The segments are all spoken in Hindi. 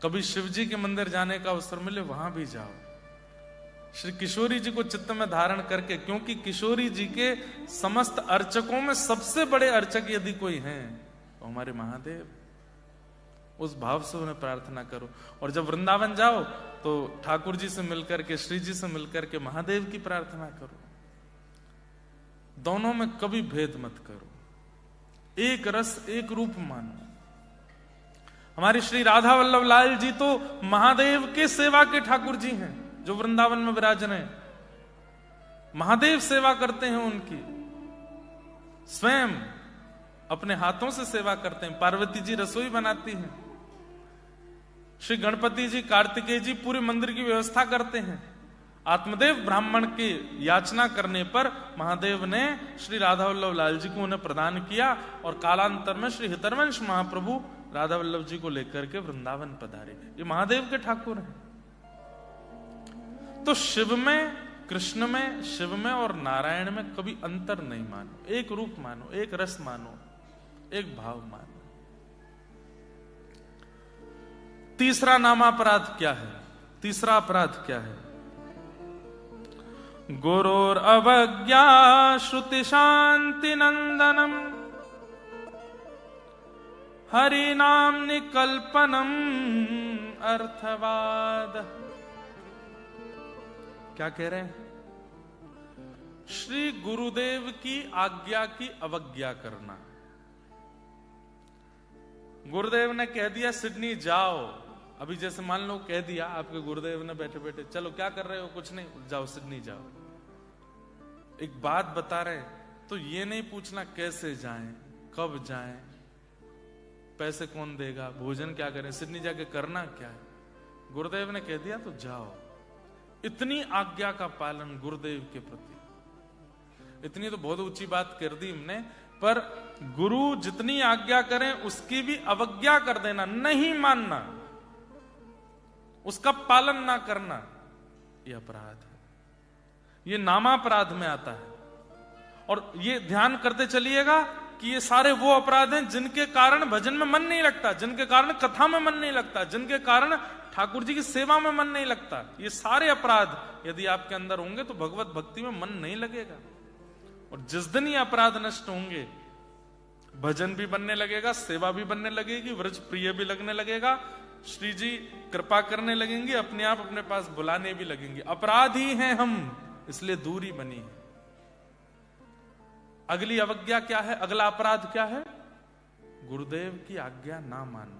कभी शिव जी के मंदिर जाने का अवसर मिले वहां भी जाओ। श्री किशोरी जी को चित्त में धारण करके, क्योंकि किशोरी जी के समस्त अर्चकों में सबसे बड़े अर्चक यदि कोई हैं तो हमारे महादेव। उस भाव से उन्हें प्रार्थना करो। और जब वृंदावन जाओ तो ठाकुर जी से मिलकर के, श्री जी से मिलकर के महादेव की प्रार्थना करो। दोनों में कभी भेद मत करो, एक रस एक रूप मानो। हमारी श्री राधा वल्लभ लाल जी तो महादेव के सेवा के ठाकुर जी हैं, जो वृंदावन में विराजन हैं। महादेव सेवा करते हैं उनकी, स्वयं अपने हाथों से सेवा करते हैं। पार्वती जी रसोई बनाती हैं, श्री गणपति जी, कार्तिकेय जी पूरे मंदिर की व्यवस्था करते हैं। आत्मदेव ब्राह्मण की याचना करने पर महादेव ने श्री राधा वल्लभ लाल जी को उन्हें प्रदान किया, और कालांतर में श्री हितरवंश महाप्रभु राधा वल्लभ जी को लेकर के वृंदावन पधारे। ये महादेव के ठाकुर हैं। तो शिव में, कृष्ण में, शिव में और नारायण में कभी अंतर नहीं मानो, एक रूप मानो, एक रस मानो, एक भाव मानो। तीसरा नामापराध क्या है? तीसरा अपराध क्या है? गुरोर अवज्ञा श्रुति शांति नंदनम हरि नाम निकल्पनम अर्थवाद। क्या कह रहे हैं? श्री गुरुदेव की आज्ञा की अवज्ञा करना। गुरुदेव ने कह दिया सिडनी जाओ, अभी जैसे मान लो कह दिया आपके गुरुदेव ने बैठे बैठे, चलो क्या कर रहे हो, कुछ नहीं, जाओ सिडनी जाओ। एक बात बता रहे तो ये नहीं पूछना कैसे जाएं, कब जाएं, पैसे कौन देगा, भोजन क्या करें, सिडनी जाके करना क्या है। गुरुदेव ने कह दिया तो जाओ। इतनी आज्ञा का पालन गुरुदेव के प्रति, इतनी तो बहुत ऊंची बात कर दी हमने, पर गुरु जितनी आज्ञा करें उसकी भी अवज्ञा कर देना, नहीं मानना, उसका पालन ना करना, यह अपराध है। यह नामापराध में आता है। और ये ध्यान करते चलिएगा कि ये सारे वो अपराध हैं जिनके कारण भजन में मन नहीं लगता, जिनके कारण कथा में मन नहीं लगता, जिनके कारण ठाकुर जी की सेवा में मन नहीं लगता। ये सारे अपराध यदि आपके अंदर होंगे तो भगवत भक्ति में मन नहीं लगेगा। और जिस दिन ये अपराध नष्ट होंगे, भजन भी बनने लगेगा, सेवा भी बनने लगेगी, व्रज प्रिय भी लगने लगेगा, श्री जी कृपा करने लगेंगे, अपने आप अपने पास बुलाने भी लगेंगे। अपराधी हैं हम, इसलिए दूरी बनी है। अगली अवज्ञा क्या है? अगला अपराध क्या है? गुरुदेव की आज्ञा ना मानना।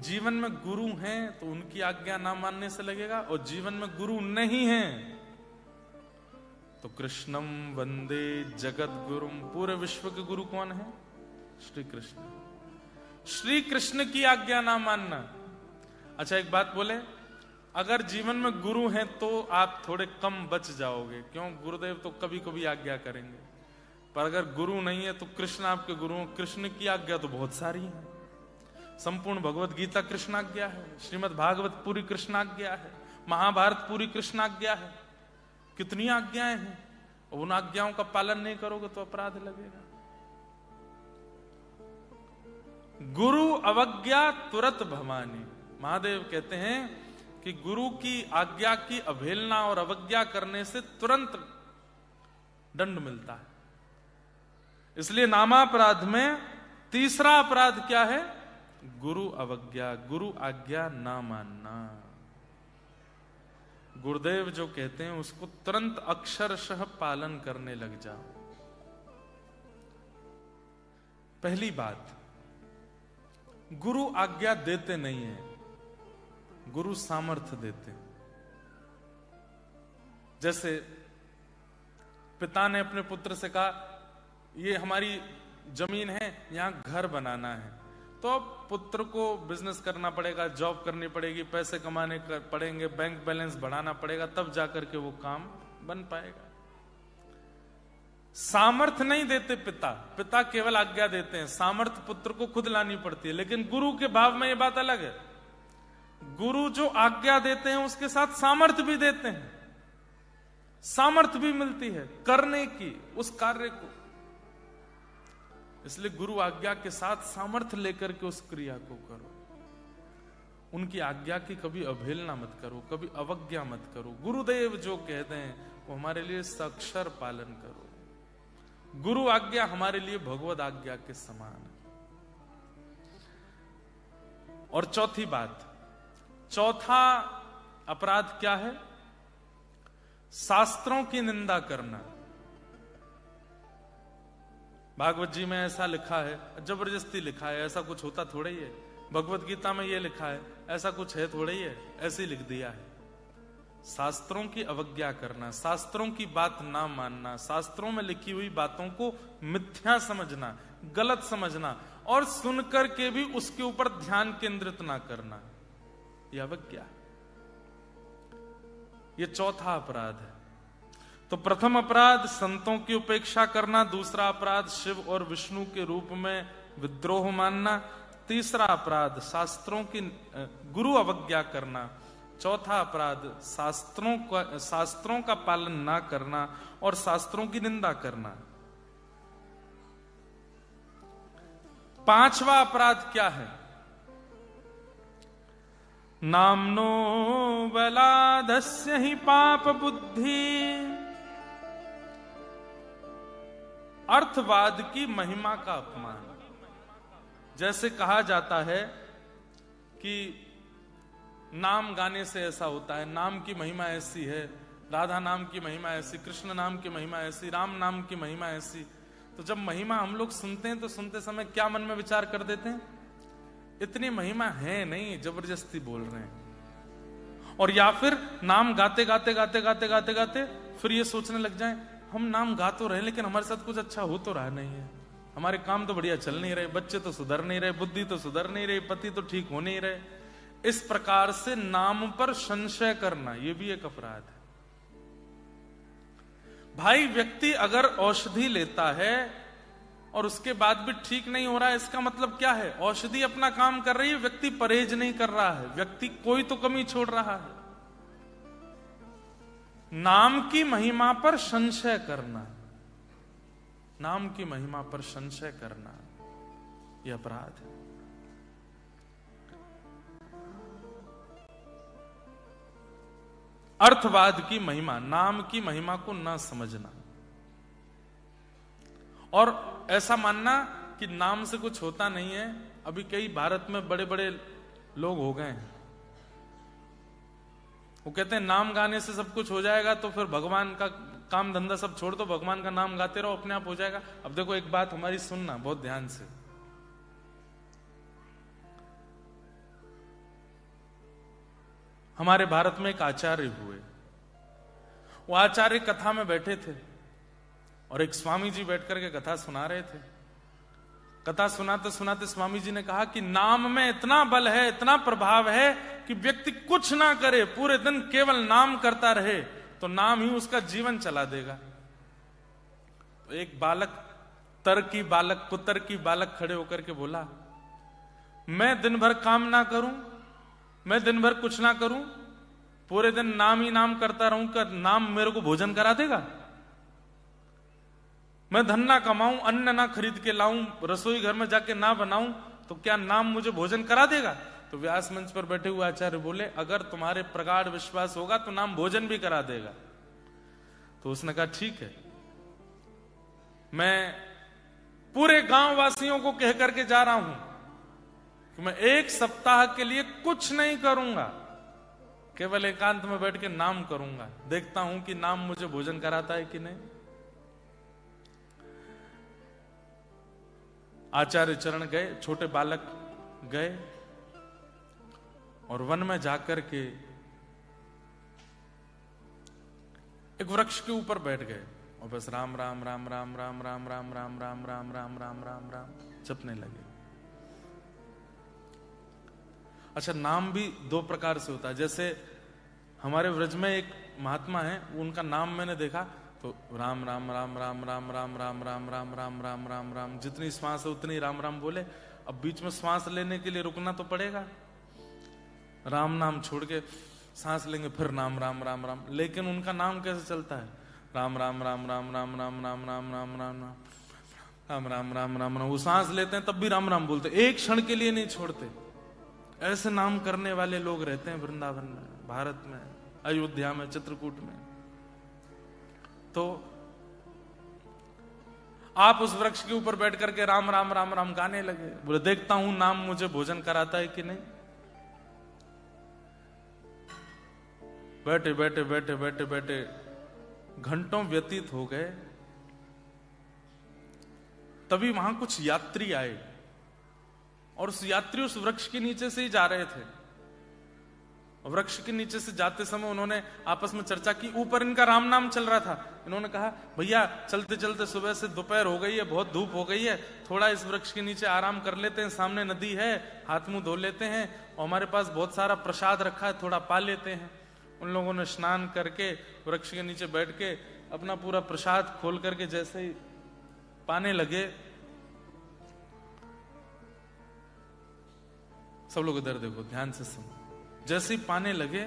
जीवन में गुरु हैं तो उनकी आज्ञा ना मानने से लगेगा, और जीवन में गुरु नहीं हैं तो कृष्णम वंदे जगत गुरुम, पूरे विश्व के गुरु कौन है? श्री कृष्ण। श्री कृष्ण की आज्ञा ना मानना। अच्छा एक बात बोले, अगर जीवन में गुरु हैं तो आप थोड़े कम बच जाओगे, क्यों? गुरुदेव तो कभी कभी आज्ञा करेंगे, पर अगर गुरु नहीं है तो कृष्ण आपके गुरु हैं। कृष्ण की आज्ञा तो बहुत सारी है। संपूर्ण भगवत गीता कृष्णाज्ञा है, श्रीमद् भागवत पूरी कृष्णाज्ञा है, महाभारत पूरी कृष्णाज्ञा है। कितनी आज्ञाएं हैं, उन आज्ञाओं का पालन नहीं करोगे तो अपराध लगेगा। गुरु अवज्ञा तुरत भवानी। महादेव कहते हैं कि गुरु की आज्ञा की अवहेलना और अवज्ञा करने से तुरंत दंड मिलता है। इसलिए नामापराध में तीसरा अपराध क्या है? गुरु अवज्ञा, गुरु आज्ञा ना मानना। गुरुदेव जो कहते हैं उसको तुरंत अक्षरशः पालन करने लग जाओ। पहली बात, गुरु आज्ञा देते नहीं है, गुरु सामर्थ्य देते हैं। जैसे पिता ने अपने पुत्र से कहा ये हमारी जमीन है, यहां घर बनाना है, तो अब पुत्र को बिजनेस करना पड़ेगा, जॉब करनी पड़ेगी, पैसे कमाने पड़ेंगे, बैंक बैलेंस बढ़ाना पड़ेगा, तब जाकर के वो काम बन पाएगा। सामर्थ्य नहीं देते पिता, पिता केवल आज्ञा देते हैं, सामर्थ्य पुत्र को खुद लानी पड़ती है। लेकिन गुरु के भाव में ये बात अलग है। गुरु जो आज्ञा देते हैं उसके साथ सामर्थ्य भी देते हैं, सामर्थ्य भी मिलती है करने की उस कार्य को। इसलिए गुरु आज्ञा के साथ सामर्थ्य लेकर के उस क्रिया को करो। उनकी आज्ञा की कभी अवहेलना मत करो, कभी अवज्ञा मत करो। गुरुदेव जो कहते हैं वो हमारे लिए सक्षर पालन करो। गुरु आज्ञा हमारे लिए भगवद आज्ञा के समान है। और चौथी बात, चौथा अपराध क्या है? शास्त्रों की निंदा करना। भागवत जी में ऐसा लिखा है, जबरदस्ती लिखा है, ऐसा कुछ होता थोड़ा ही है। भगवत गीता में ये लिखा है, ऐसा कुछ है थोड़ा ही है, ऐसे ही लिख दिया है। शास्त्रों की अवज्ञा करना, शास्त्रों की बात ना मानना, शास्त्रों में लिखी हुई बातों को मिथ्या समझना, गलत समझना और सुनकर के भी उसके ऊपर ध्यान केंद्रित ना करना, यह अवज्ञा। यह चौथा अपराध है। तो प्रथम अपराध संतों की उपेक्षा करना, दूसरा अपराध शिव और विष्णु के रूप में विद्रोह मानना, तीसरा अपराध शास्त्रों की गुरु अवज्ञा करना, चौथा अपराध शास्त्रों का पालन ना करना और शास्त्रों की निंदा करना। पांचवा अपराध क्या है? नामनो बलादस्य ही पाप बुद्धि, अर्थवाद की महिमा का अपमान। जैसे कहा जाता है कि नाम गाने से ऐसा होता है, नाम की महिमा ऐसी है, राधा नाम की महिमा ऐसी, कृष्ण नाम की महिमा ऐसी, राम नाम की महिमा ऐसी। तो जब महिमा हम लोग सुनते हैं तो सुनते समय क्या मन में विचार कर देते हैं? इतनी महिमा है नहीं, जबरदस्ती बोल रहे हैं। और या फिर नाम गाते गाते गाते गाते गाते गाते फिर ये सोचने लग जाएं, हम नाम गा तो रहे लेकिन हमारे साथ कुछ अच्छा हो तो रहा नहीं है, हमारे काम तो बढ़िया चल नहीं रहे, बच्चे तो सुधर नहीं रहे, बुद्धि तो सुधर नहीं रही, पति तो ठीक हो नहीं रहे। इस प्रकार से नाम पर संशय करना, यह भी एक अपराध है। भाई, व्यक्ति अगर औषधि लेता है और उसके बाद भी ठीक नहीं हो रहा है, इसका मतलब क्या है? औषधि अपना काम कर रही है, व्यक्ति परहेज नहीं कर रहा है, व्यक्ति कोई तो कमी छोड़ रहा है। नाम की महिमा पर संशय करना, नाम की महिमा पर संशय करना, यह अपराध है। अर्थवाद की महिमा, नाम की महिमा को ना समझना और ऐसा मानना कि नाम से कुछ होता नहीं है। अभी कई भारत में बड़े बड़े लोग हो गए हैं, वो कहते हैं नाम गाने से सब कुछ हो जाएगा, तो फिर भगवान का काम धंधा सब छोड़ दो, भगवान का नाम गाते रहो, अपने आप हो जाएगा। अब देखो, एक बात हमारी सुनना बहुत ध्यान से। हमारे भारत में एक आचार्य हुए, वो आचार्य कथा में बैठे थे और एक स्वामी जी बैठ करके कथा सुना रहे थे। कथा सुनाते सुनाते स्वामी जी ने कहा कि नाम में इतना बल है, इतना प्रभाव है कि व्यक्ति कुछ ना करे, पूरे दिन केवल नाम करता रहे तो नाम ही उसका जीवन चला देगा। तो एक बालक, कुतर की बालक खड़े होकर के बोला, मैं दिन भर काम ना करूं, मैं दिन भर कुछ ना करूं, पूरे दिन नाम ही नाम करता रहूं, का नाम मेरे को भोजन करा देगा? मैं धन ना कमाऊं, अन्न ना खरीद के लाऊं, रसोई घर में जाके ना बनाऊं, तो क्या नाम मुझे भोजन करा देगा? तो व्यास मंच पर बैठे हुए आचार्य बोले, अगर तुम्हारे प्रगाढ़ विश्वास होगा तो नाम भोजन भी करा देगा। तो उसने कहा, ठीक है, मैं पूरे गांव वासियों को कह करके जा रहा हूं कि मैं 1 सप्ताह के लिए कुछ नहीं करूंगा, केवल एकांत में बैठ के नाम करूंगा, देखता हूं कि नाम मुझे भोजन कराता है कि नहीं। आचार्य चरण गए, छोटे बालक गए और वन में जाकर के एक वृक्ष के ऊपर बैठ गए और बस राम राम राम राम राम राम राम राम राम राम राम राम राम राम जपने लगे। अच्छा, नाम भी 2 प्रकार से होता है। जैसे हमारे व्रज में एक महात्मा है, उनका नाम मैंने देखा तो राम राम राम राम राम राम राम राम राम राम राम राम राम, जितनी श्वास है उतनी राम राम बोले। अब बीच में श्वास लेने के लिए रुकना तो पड़ेगा, राम नाम छोड़ के सांस लेंगे फिर नाम राम राम राम, लेकिन उनका नाम कैसे चलता है? राम राम राम राम राम राम राम राम राम राम राम राम राम राम राम राम। वो सांस लेते हैं तब भी राम राम बोलते, एक क्षण के लिए नहीं छोड़ते। ऐसे नाम करने वाले लोग रहते हैं वृंदावन में, भारत में, अयोध्या में, चित्रकूट में। तो आप उस वृक्ष के ऊपर बैठ करके राम राम राम राम गाने लगे। बोले देखता हूं नाम मुझे भोजन कराता है कि नहीं। बैठे बैठे बैठे बैठे बैठे घंटों व्यतीत हो गए। तभी वहां कुछ यात्री आए और उस यात्री उस वृक्ष के नीचे से ही जा रहे थे। वृक्ष के नीचे से जाते समय उन्होंने आपस में चर्चा की। ऊपर इनका राम नाम चल रहा था। इन्होंने कहा भैया चलते चलते सुबह से दोपहर हो गई है, बहुत धूप हो गई है, थोड़ा इस वृक्ष के नीचे आराम कर लेते हैं, सामने नदी है, हाथ मुंह धो लेते हैं और हमारे पास बहुत सारा प्रसाद रखा है, थोड़ा पा लेते हैं। उन लोगों ने स्नान करके वृक्ष के नीचे बैठ के अपना पूरा प्रसाद खोल करके जैसे ही पाने लगे, सब लोग इधर देखो, ध्यान से सुनो। जैसे ही पाने लगे,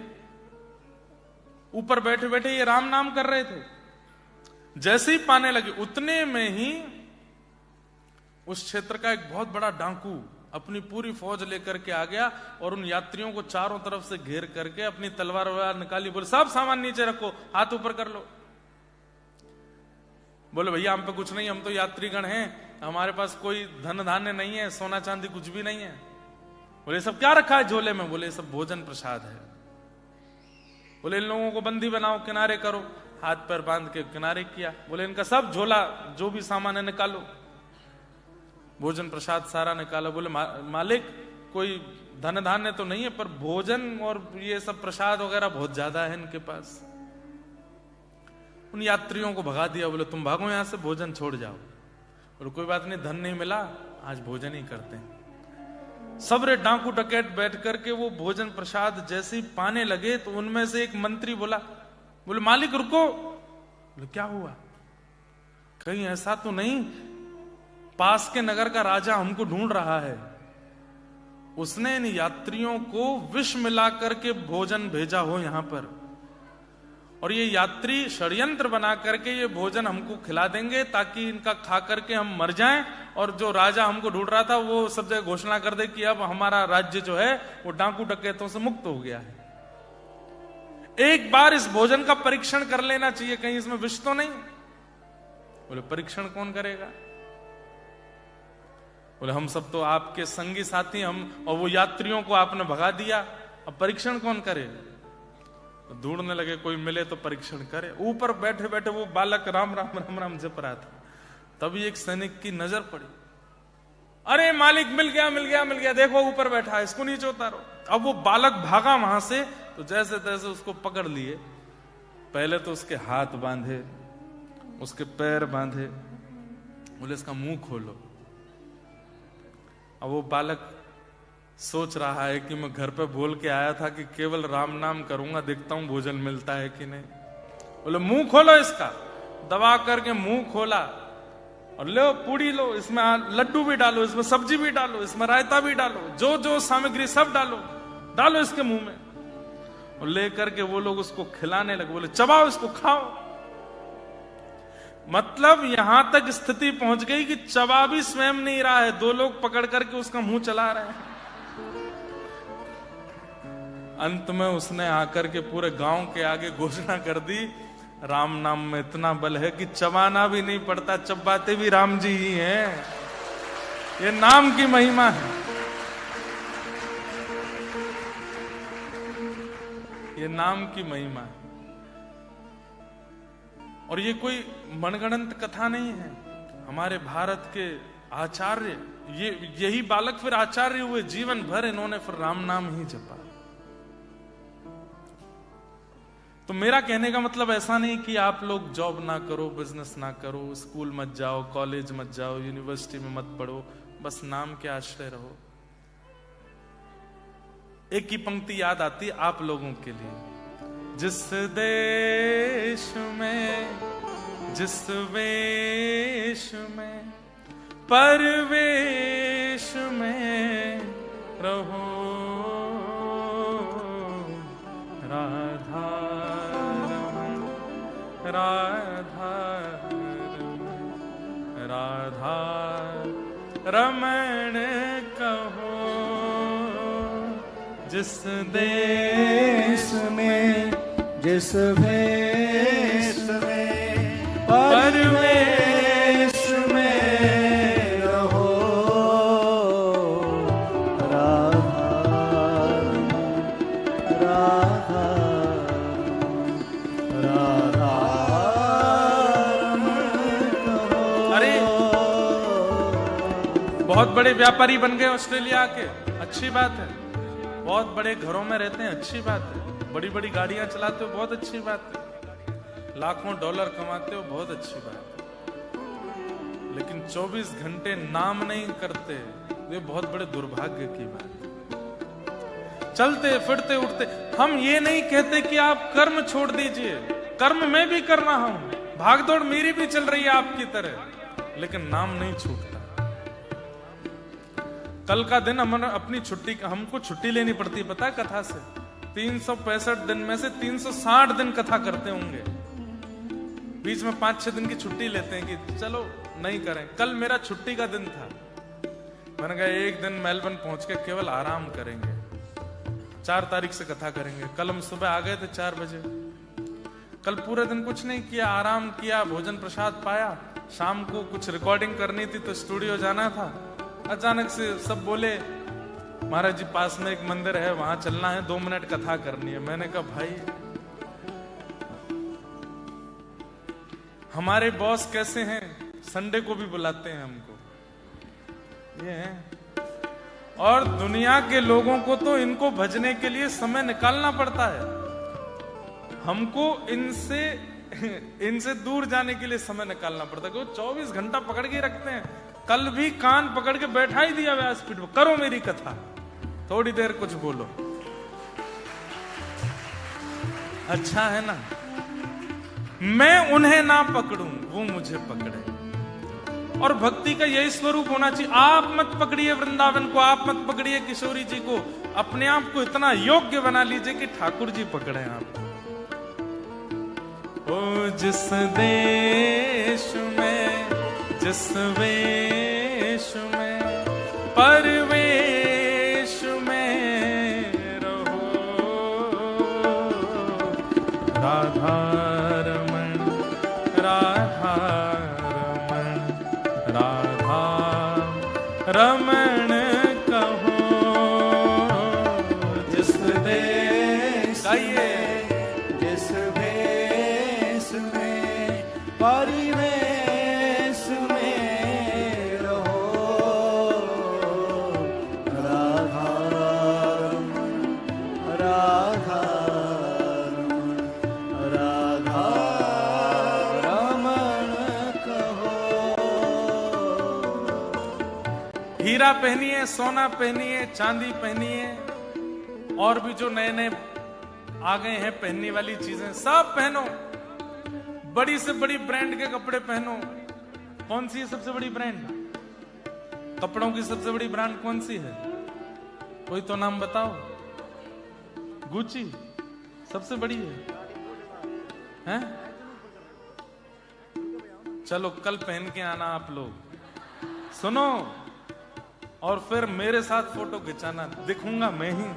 ऊपर बैठे बैठे ये राम नाम कर रहे थे, जैसे ही पाने लगे उतने में ही उस क्षेत्र का एक बहुत बड़ा डाकू अपनी पूरी फौज लेकर के आ गया और उन यात्रियों को चारों तरफ से घेर करके अपनी तलवार वलवार निकाली। बोले सब सामान नीचे रखो, हाथ ऊपर कर लो। बोले भैया हम पे कुछ नहीं, हम तो यात्रीगण हैं, हमारे पास कोई धन धान्य नहीं है, सोना चांदी कुछ भी नहीं है। बोले सब क्या रखा है झोले में? बोले सब भोजन प्रसाद है। बोले इन लोगों को बंदी बनाओ, किनारे करो। हाथ पैर बांध के किनारे किया। बोले इनका सब झोला जो भी सामान है निकालो। भोजन प्रसाद सारा निकाला। बोले मालिक कोई धन धान्य तो नहीं है, पर भोजन और ये सब प्रसाद वगैरह बहुत ज्यादा है इनके पास। उन यात्रियों को भगा दिया। बोले तुम भागो यहां से, भोजन छोड़ जाओ। बोले कोई बात नहीं, धन नहीं मिला, आज भोजन ही करते हैं। सबरे डाकू डकैत बैठ करके वो भोजन प्रसाद जैसे ही पाने लगे तो उनमें से एक मंत्री बोला, बोले मालिक रुको। बोले क्या हुआ? कहीं ऐसा तो नहीं पास के नगर का राजा हमको ढूंढ रहा है, उसने इन यात्रियों को विष मिला करके भोजन भेजा हो यहां पर, और ये यात्री षड्यंत्र बना करके ये भोजन हमको खिला देंगे ताकि इनका खा करके हम मर जाएं, और जो राजा हमको ढूंढ रहा था वो सब जगह घोषणा कर दे कि अब हमारा राज्य जो है वो डाकू डकैतों से मुक्त हो गया है। एक बार इस भोजन का परीक्षण कर लेना चाहिए, कहीं इसमें विष तो नहीं। बोले परीक्षण कौन करेगा? बोले हम सब तो आपके संगी साथी हम, और वो यात्रियों को आपने भगा दिया, अब परीक्षण कौन करे? ढूंढने लगे कोई मिले तो परीक्षण करे। ऊपर बैठे बैठे वो बालक राम राम राम राम जप रहा था। तभी एक सैनिक की नजर पड़ी। अरे मालिक मिल गया मिल गया मिल गया, देखो ऊपर बैठा है, इसको नीचे उतारो। अब वो बालक भागा वहां से, तो जैसे तैसे उसको पकड़ लिए। पहले तो उसके हाथ बांधे, उसके पैर बांधे, बोले इसका मुंह खोलो। अब वो बालक सोच रहा है कि मैं घर पे बोल के आया था कि केवल राम नाम करूंगा, देखता हूं भोजन मिलता है कि नहीं। बोले मुंह खोलो इसका। दबा करके मुंह खोला और लो पूड़ी लो, इसमें लड्डू भी डालो, इसमें सब्जी भी डालो, इसमें रायता भी डालो, जो जो सामग्री सब डालो, डालो इसके मुंह में। और लेकर के वो लोग उसको खिलाने लगे। बोले चबाओ इसको, खाओ। मतलब यहां तक स्थिति पहुंच गई कि चबा भी स्वयं नहीं रहा है, दो लोग पकड़ करके उसका मुंह चला रहे हैं। अंत में उसने आकर के पूरे गांव के आगे घोषणा कर दी, राम नाम में इतना बल है कि चबाना भी नहीं पड़ता, चबाते भी राम जी ही हैं। ये नाम की महिमा है, ये नाम की महिमा है। और ये कोई मनगढ़ंत कथा नहीं है। हमारे भारत के आचार्य, यही बालक फिर आचार्य हुए, जीवन भर इन्होंने फिर राम नाम ही जपा। तो मेरा कहने का मतलब ऐसा नहीं कि आप लोग जॉब ना करो, बिजनेस ना करो, स्कूल मत जाओ, कॉलेज मत जाओ, यूनिवर्सिटी में मत पढ़ो, बस नाम के आश्रय रहो। एक ही पंक्ति याद आती है आप लोगों के लिए, जिस देश में जिस वेश में परवेश में रहो, राधा राधा राधा रमण कहो, जिस देश में जिस भेष में परवेश में रहो, राधा राधा राधा अरे बहुत बड़े व्यापारी बन गए ऑस्ट्रेलिया के, अच्छी बात है। बहुत बड़े घरों में रहते हैं, अच्छी बात है। बड़ी बड़ी गाड़ियां चलाते हो, बहुत अच्छी बात है। लाखों डॉलर कमाते हो, बहुत अच्छी बात है। लेकिन 24 घंटे नाम नहीं करते, ये बहुत बड़े दुर्भाग्य की बात है। चलते फिरते उठते, हम ये नहीं कहते कि आप कर्म छोड़ दीजिए, कर्म मैं भी कर रहा हूं, भागदौड़ मेरी भी चल रही है आपकी तरह, लेकिन नाम नहीं छूटता। कल का दिन हम अपनी छुट्टी, हमको छुट्टी लेनी पड़ती है, पता है, कथा से। 365 दिन में से 360 दिन कथा करते होंगे, बीच में 5-6 दिन की छुट्टी लेते हैं कि चलो नहीं करें। कल मेरा छुट्टी का दिन था, मैंने कहा एक दिन मेलबर्न पहुंच के केवल आराम करेंगे, 4 तारीख से कथा करेंगे। कल हम सुबह आ गए थे 4 बजे। कल पूरे दिन कुछ नहीं किया, आराम किया, भोजन प्रसाद पाया। शाम को कुछ रिकॉर्डिंग करनी थी तो स्टूडियो जाना था। अचानक से सब बोले महाराज जी पास में एक मंदिर है, वहां चलना है, 2 मिनट कथा करनी है। मैंने कहा भाई हमारे बॉस कैसे हैं, संडे को भी बुलाते हैं हमको, ये है। और दुनिया के लोगों को तो इनको भजने के लिए समय निकालना पड़ता है, हमको इनसे दूर जाने के लिए समय निकालना पड़ता है, क्योंकि 24 घंटा पकड़ के रखते हैं। कल भी कान पकड़ के बैठा ही दिया व्यासपीठ पर, करो मेरी कथा, थोड़ी देर कुछ बोलो। अच्छा है ना, मैं उन्हें ना पकड़ूं, वो मुझे पकड़े। और भक्ति का यही स्वरूप होना चाहिए। आप मत पकड़िए वृंदावन को, आप मत पकड़िए किशोरी जी को, अपने आप को इतना योग्य बना लीजिए कि ठाकुर जी पकड़े आपको। ओ जिस देश में जिस वेश में परवेश में रहो, राधा रमण राधा रमण राधा रमण कहो। जिस देश में जिस भेष में परिवेश में रहो, राधा राधा राधा रमण कहो। हीरा पहनिए, सोना पहनिए, चांदी पहनिए, और भी जो नए नए आ गए हैं पहनने वाली चीजें सब पहनो। बड़ी से बड़ी ब्रांड के कपड़े पहनो। कौन सी है सबसे बड़ी ब्रांड? कपड़ों की सबसे बड़ी ब्रांड कौन सी है? कोई तो नाम बताओ। गुची सबसे बड़ी है, हैं? चलो कल पहन के आना आप लोग, सुनो, और फिर मेरे साथ फोटो खिंचाना, दिखूंगा मैं ही।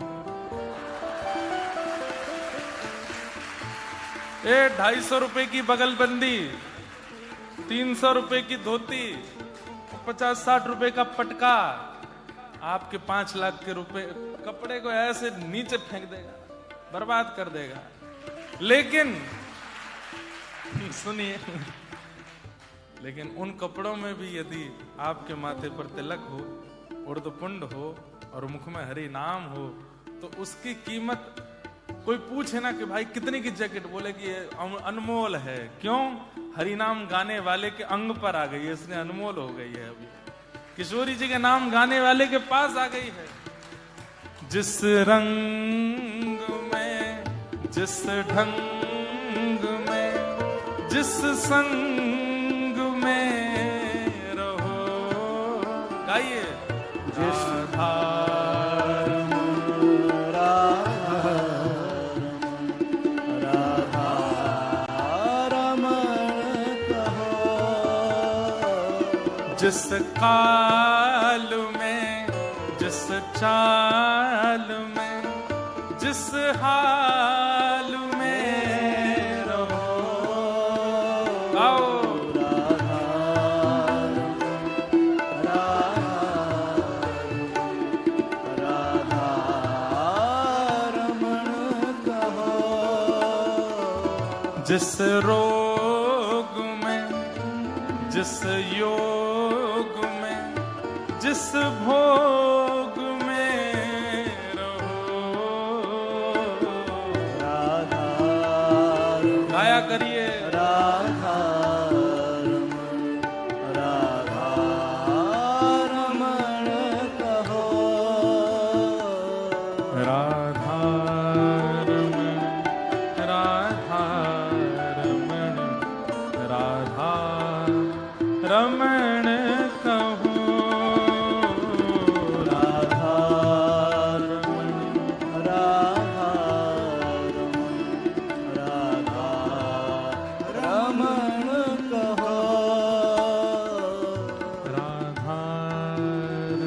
250 रुपए की बगलबंदी, 300 रुपए की धोती, 50-60 रुपए का पटका, आपके 5 लाख के रुपए कपड़े को ऐसे नीचे फेंक देगा, बर्बाद कर देगा। लेकिन सुनिए, लेकिन उन कपड़ों में भी यदि आपके माथे पर तिलक हो, उर्दपुंड हो और मुख में हरि नाम हो, तो उसकी कीमत, कोई पूछे ना कि भाई कितने की जैकेट, बोले कि ये अनमोल है। क्यों? हरिनाम गाने वाले के अंग पर आ गई है, इसलिए अनमोल हो गई है। अभी किशोरी जी के नाम गाने वाले के पास आ गई है। जिस रंग में, जिस ढंग में, जिस संग में रहो, गाइए। जिस जिस काल में, जिस चाल में जिस हाल में रहो। आओ जिस रोग में, जिस योग में, जिस भोग में रहो। राधा गाया करिए। राधा राधा रमण कहो। राधा रमण, राधा रमण, राधा रमण कहो। राधा रमण राधा रमण कहो। राधा रमण,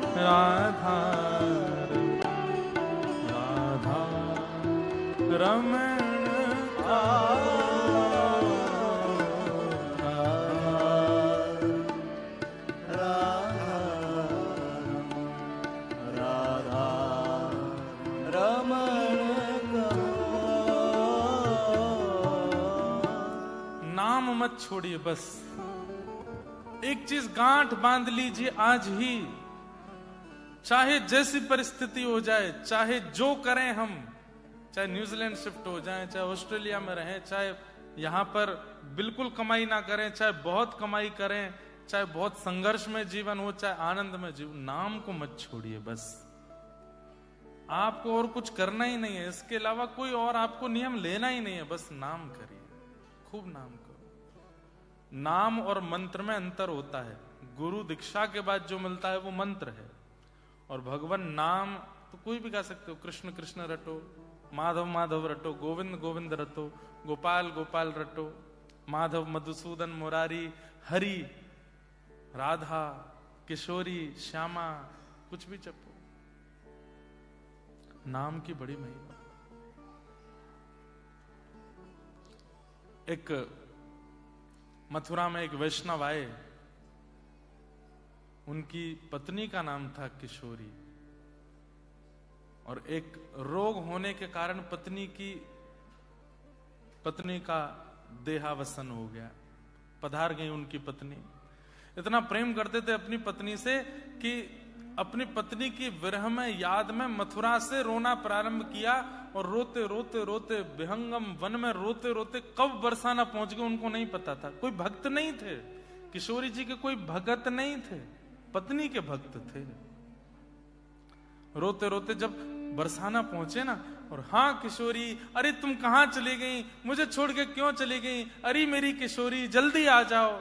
राधा रमण, राधा रमण नाम मत छोड़िए। बस एक चीज गांठ बांध लीजिए आज ही, चाहे जैसी परिस्थिति हो जाए, चाहे जो करें हम, चाहे न्यूजीलैंड शिफ्ट हो जाएं, चाहे ऑस्ट्रेलिया में रहें, चाहे यहां पर बिल्कुल कमाई ना करें, चाहे बहुत कमाई करें, चाहे बहुत संघर्ष में जीवन हो, चाहे आनंद में जीवन, नाम को मत छोड़िए। बस आपको और कुछ करना ही नहीं है, इसके अलावा कोई और आपको नियम लेना ही नहीं है। बस नाम करिए, खूब नाम करो। नाम और मंत्र में अंतर होता है। गुरु दीक्षा के बाद जो मिलता है वो मंत्र है, और भगवान नाम तो कोई भी गा सकते हो। कृष्ण कृष्ण रटो, माधव माधव रटो, गोविंद गोविंद रटो, गोपाल गोपाल रटो, माधव मधुसूदन मुरारी, हरि राधा किशोरी श्यामा, कुछ भी जपो। नाम की बड़ी महिमा। एक मथुरा में एक वैष्णव आए, उनकी पत्नी का नाम था किशोरी, और एक रोग होने के कारण पत्नी का देहावसन हो गया। पधार गई उनकी पत्नी। इतना प्रेम करते थे अपनी पत्नी से कि अपनी पत्नी की विरह में, याद में मथुरा से रोना प्रारंभ किया, और रोते रोते रोते विहंगम वन में रोते रोते कब बरसाना पहुंच गए उनको नहीं पता था। कोई भक्त नहीं थे, किशोरी जी के कोई भगत नहीं थे, पत्नी के भक्त थे। रोते रोते जब बरसाना पहुंचे ना, और हाँ किशोरी, अरे तुम कहां चली गई, मुझे छोड़ के क्यों चली गई, अरे मेरी किशोरी जल्दी आ जाओ,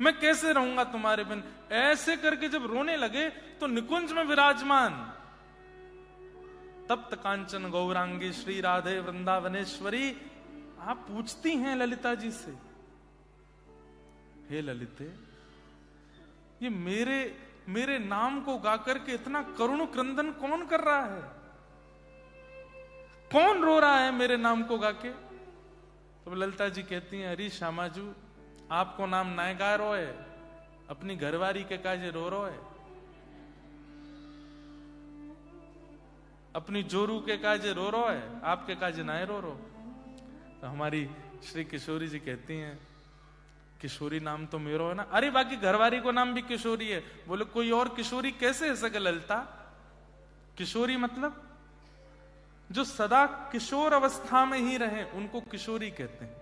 मैं कैसे रहूंगा तुम्हारे बिन। ऐसे करके जब रोने लगे तो निकुंज में विराजमान तप्त कांचन गौरांगी श्री राधे वृंदावनेश्वरी, आप पूछती हैं ललिता जी से, हे ललिते, ये मेरे नाम को गाकर के इतना करुण क्रंदन कौन कर रहा है, कौन रो रहा है मेरे नाम को गाके। तो ललिता जी कहती हैं, अरे श्यामाजू, आपको नाम नाय गा रो है, अपनी घरवारी के काजे रो है, अपनी जोरू के काजे रो है, आपके काजे नाय रो। तो हमारी श्री किशोरी जी कहती हैं, किशोरी नाम तो मेरो है ना। अरे बाकी घरवारी को नाम भी किशोरी है। बोले कोई और किशोरी कैसे है सके ललिता। किशोरी मतलब जो सदा किशोर अवस्था में ही रहे उनको किशोरी कहते हैं।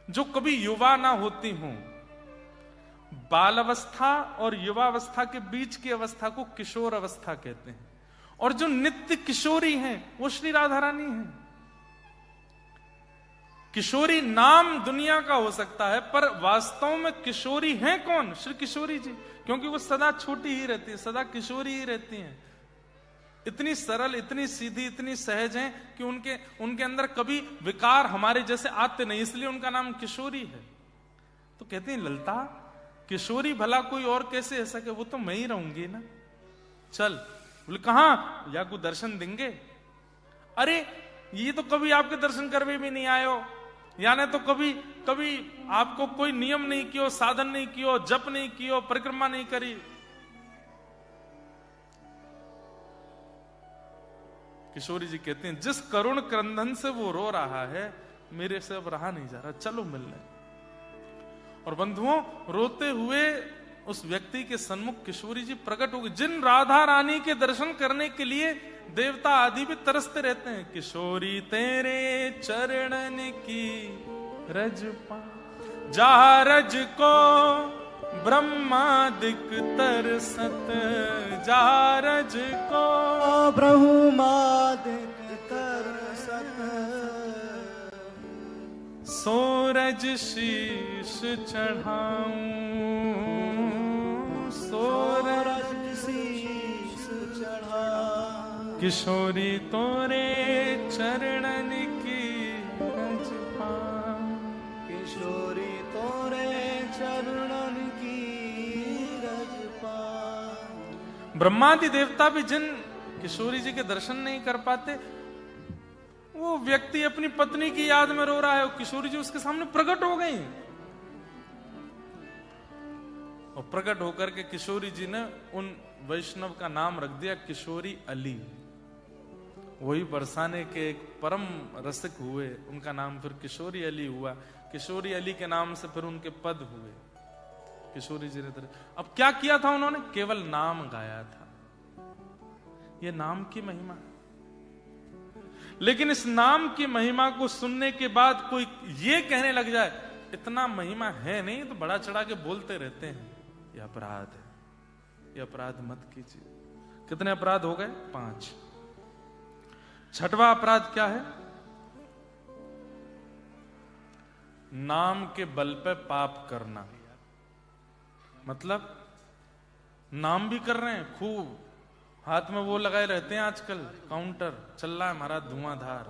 जो कभी युवा ना होती हूं, बाल अवस्था और युवावस्था के बीच की अवस्था को किशोर अवस्था कहते हैं। और जो नित्य किशोरी हैं वो श्री राधा रानी हैं। किशोरी नाम दुनिया का हो सकता है, पर वास्तव में किशोरी हैं कौन? श्री किशोरी जी, क्योंकि वो सदा छोटी ही रहती है, सदा किशोरी ही रहती हैं। इतनी सरल, इतनी सीधी, इतनी सहज हैं कि उनके अंदर कभी विकार हमारे जैसे आते नहीं, इसलिए उनका नाम किशोरी है। तो कहते हैं ललिता, किशोरी भला कोई और कैसे है सके, वो तो मैं ही रहूंगी ना। चल बोले कहां? या को दर्शन देंगे? अरे ये तो कभी आपके दर्शन करवे भी नहीं आयो, यानी तो कभी कभी आपको कोई नियम नहीं कियो, साधन नहीं कियो, जप नहीं कियो, परिक्रमा नहीं करी। किशोरी जी कहते हैं जिस करुण क्रंदन से वो रो रहा है, मेरे से अब रहा नहीं जा रहा, चलो मिलने। और बंधुओं, रोते हुए उस व्यक्ति के सन्मुख किशोरी जी प्रकट हो गई, जिन राधा रानी के दर्शन करने के लिए देवता आदि भी तरसते रहते हैं। किशोरी तेरे चरणन की रज पा, जहाँ रज को ब्रह्मादिक तरसत, जहाँ रज को ब्रह्मादिक तरसत, सोरज शीश चढ़ाऊं, सोरज शीश चढ़ा, किशोरी तोरे चरणन की रज पा, किशोरी तोरे चरणन की रज पा। ब्रह्मादि देवता भी जिन किशोरी जी के दर्शन नहीं कर पाते, वो व्यक्ति अपनी पत्नी की याद में रो रहा है, किशोरी जी उसके सामने प्रकट हो गई। और प्रकट होकर के किशोरी जी ने उन वैष्णव का नाम रख दिया किशोरी अली। वही बरसाने के एक परम रसिक हुए, उनका नाम फिर किशोरी अली हुआ। किशोरी अली के नाम से फिर उनके पद हुए। किशोरी जी ने अब क्या किया था उन्होंने? केवल नाम गाया था। ये नाम की महिमा। लेकिन इस नाम की महिमा को सुनने के बाद कोई ये कहने लग जाए इतना महिमा है नहीं, तो बड़ा चढ़ा के बोलते रहते हैं, ये अपराध है, ये अपराध मत कीजिए। कितने अपराध हो गए? 5। छठवां अपराध क्या है? नाम के बल पे पाप करना। मतलब नाम भी कर रहे हैं, खूब हाथ में वो लगाए रहते हैं, आजकल काउंटर चल रहा है हमारा, धुआंधार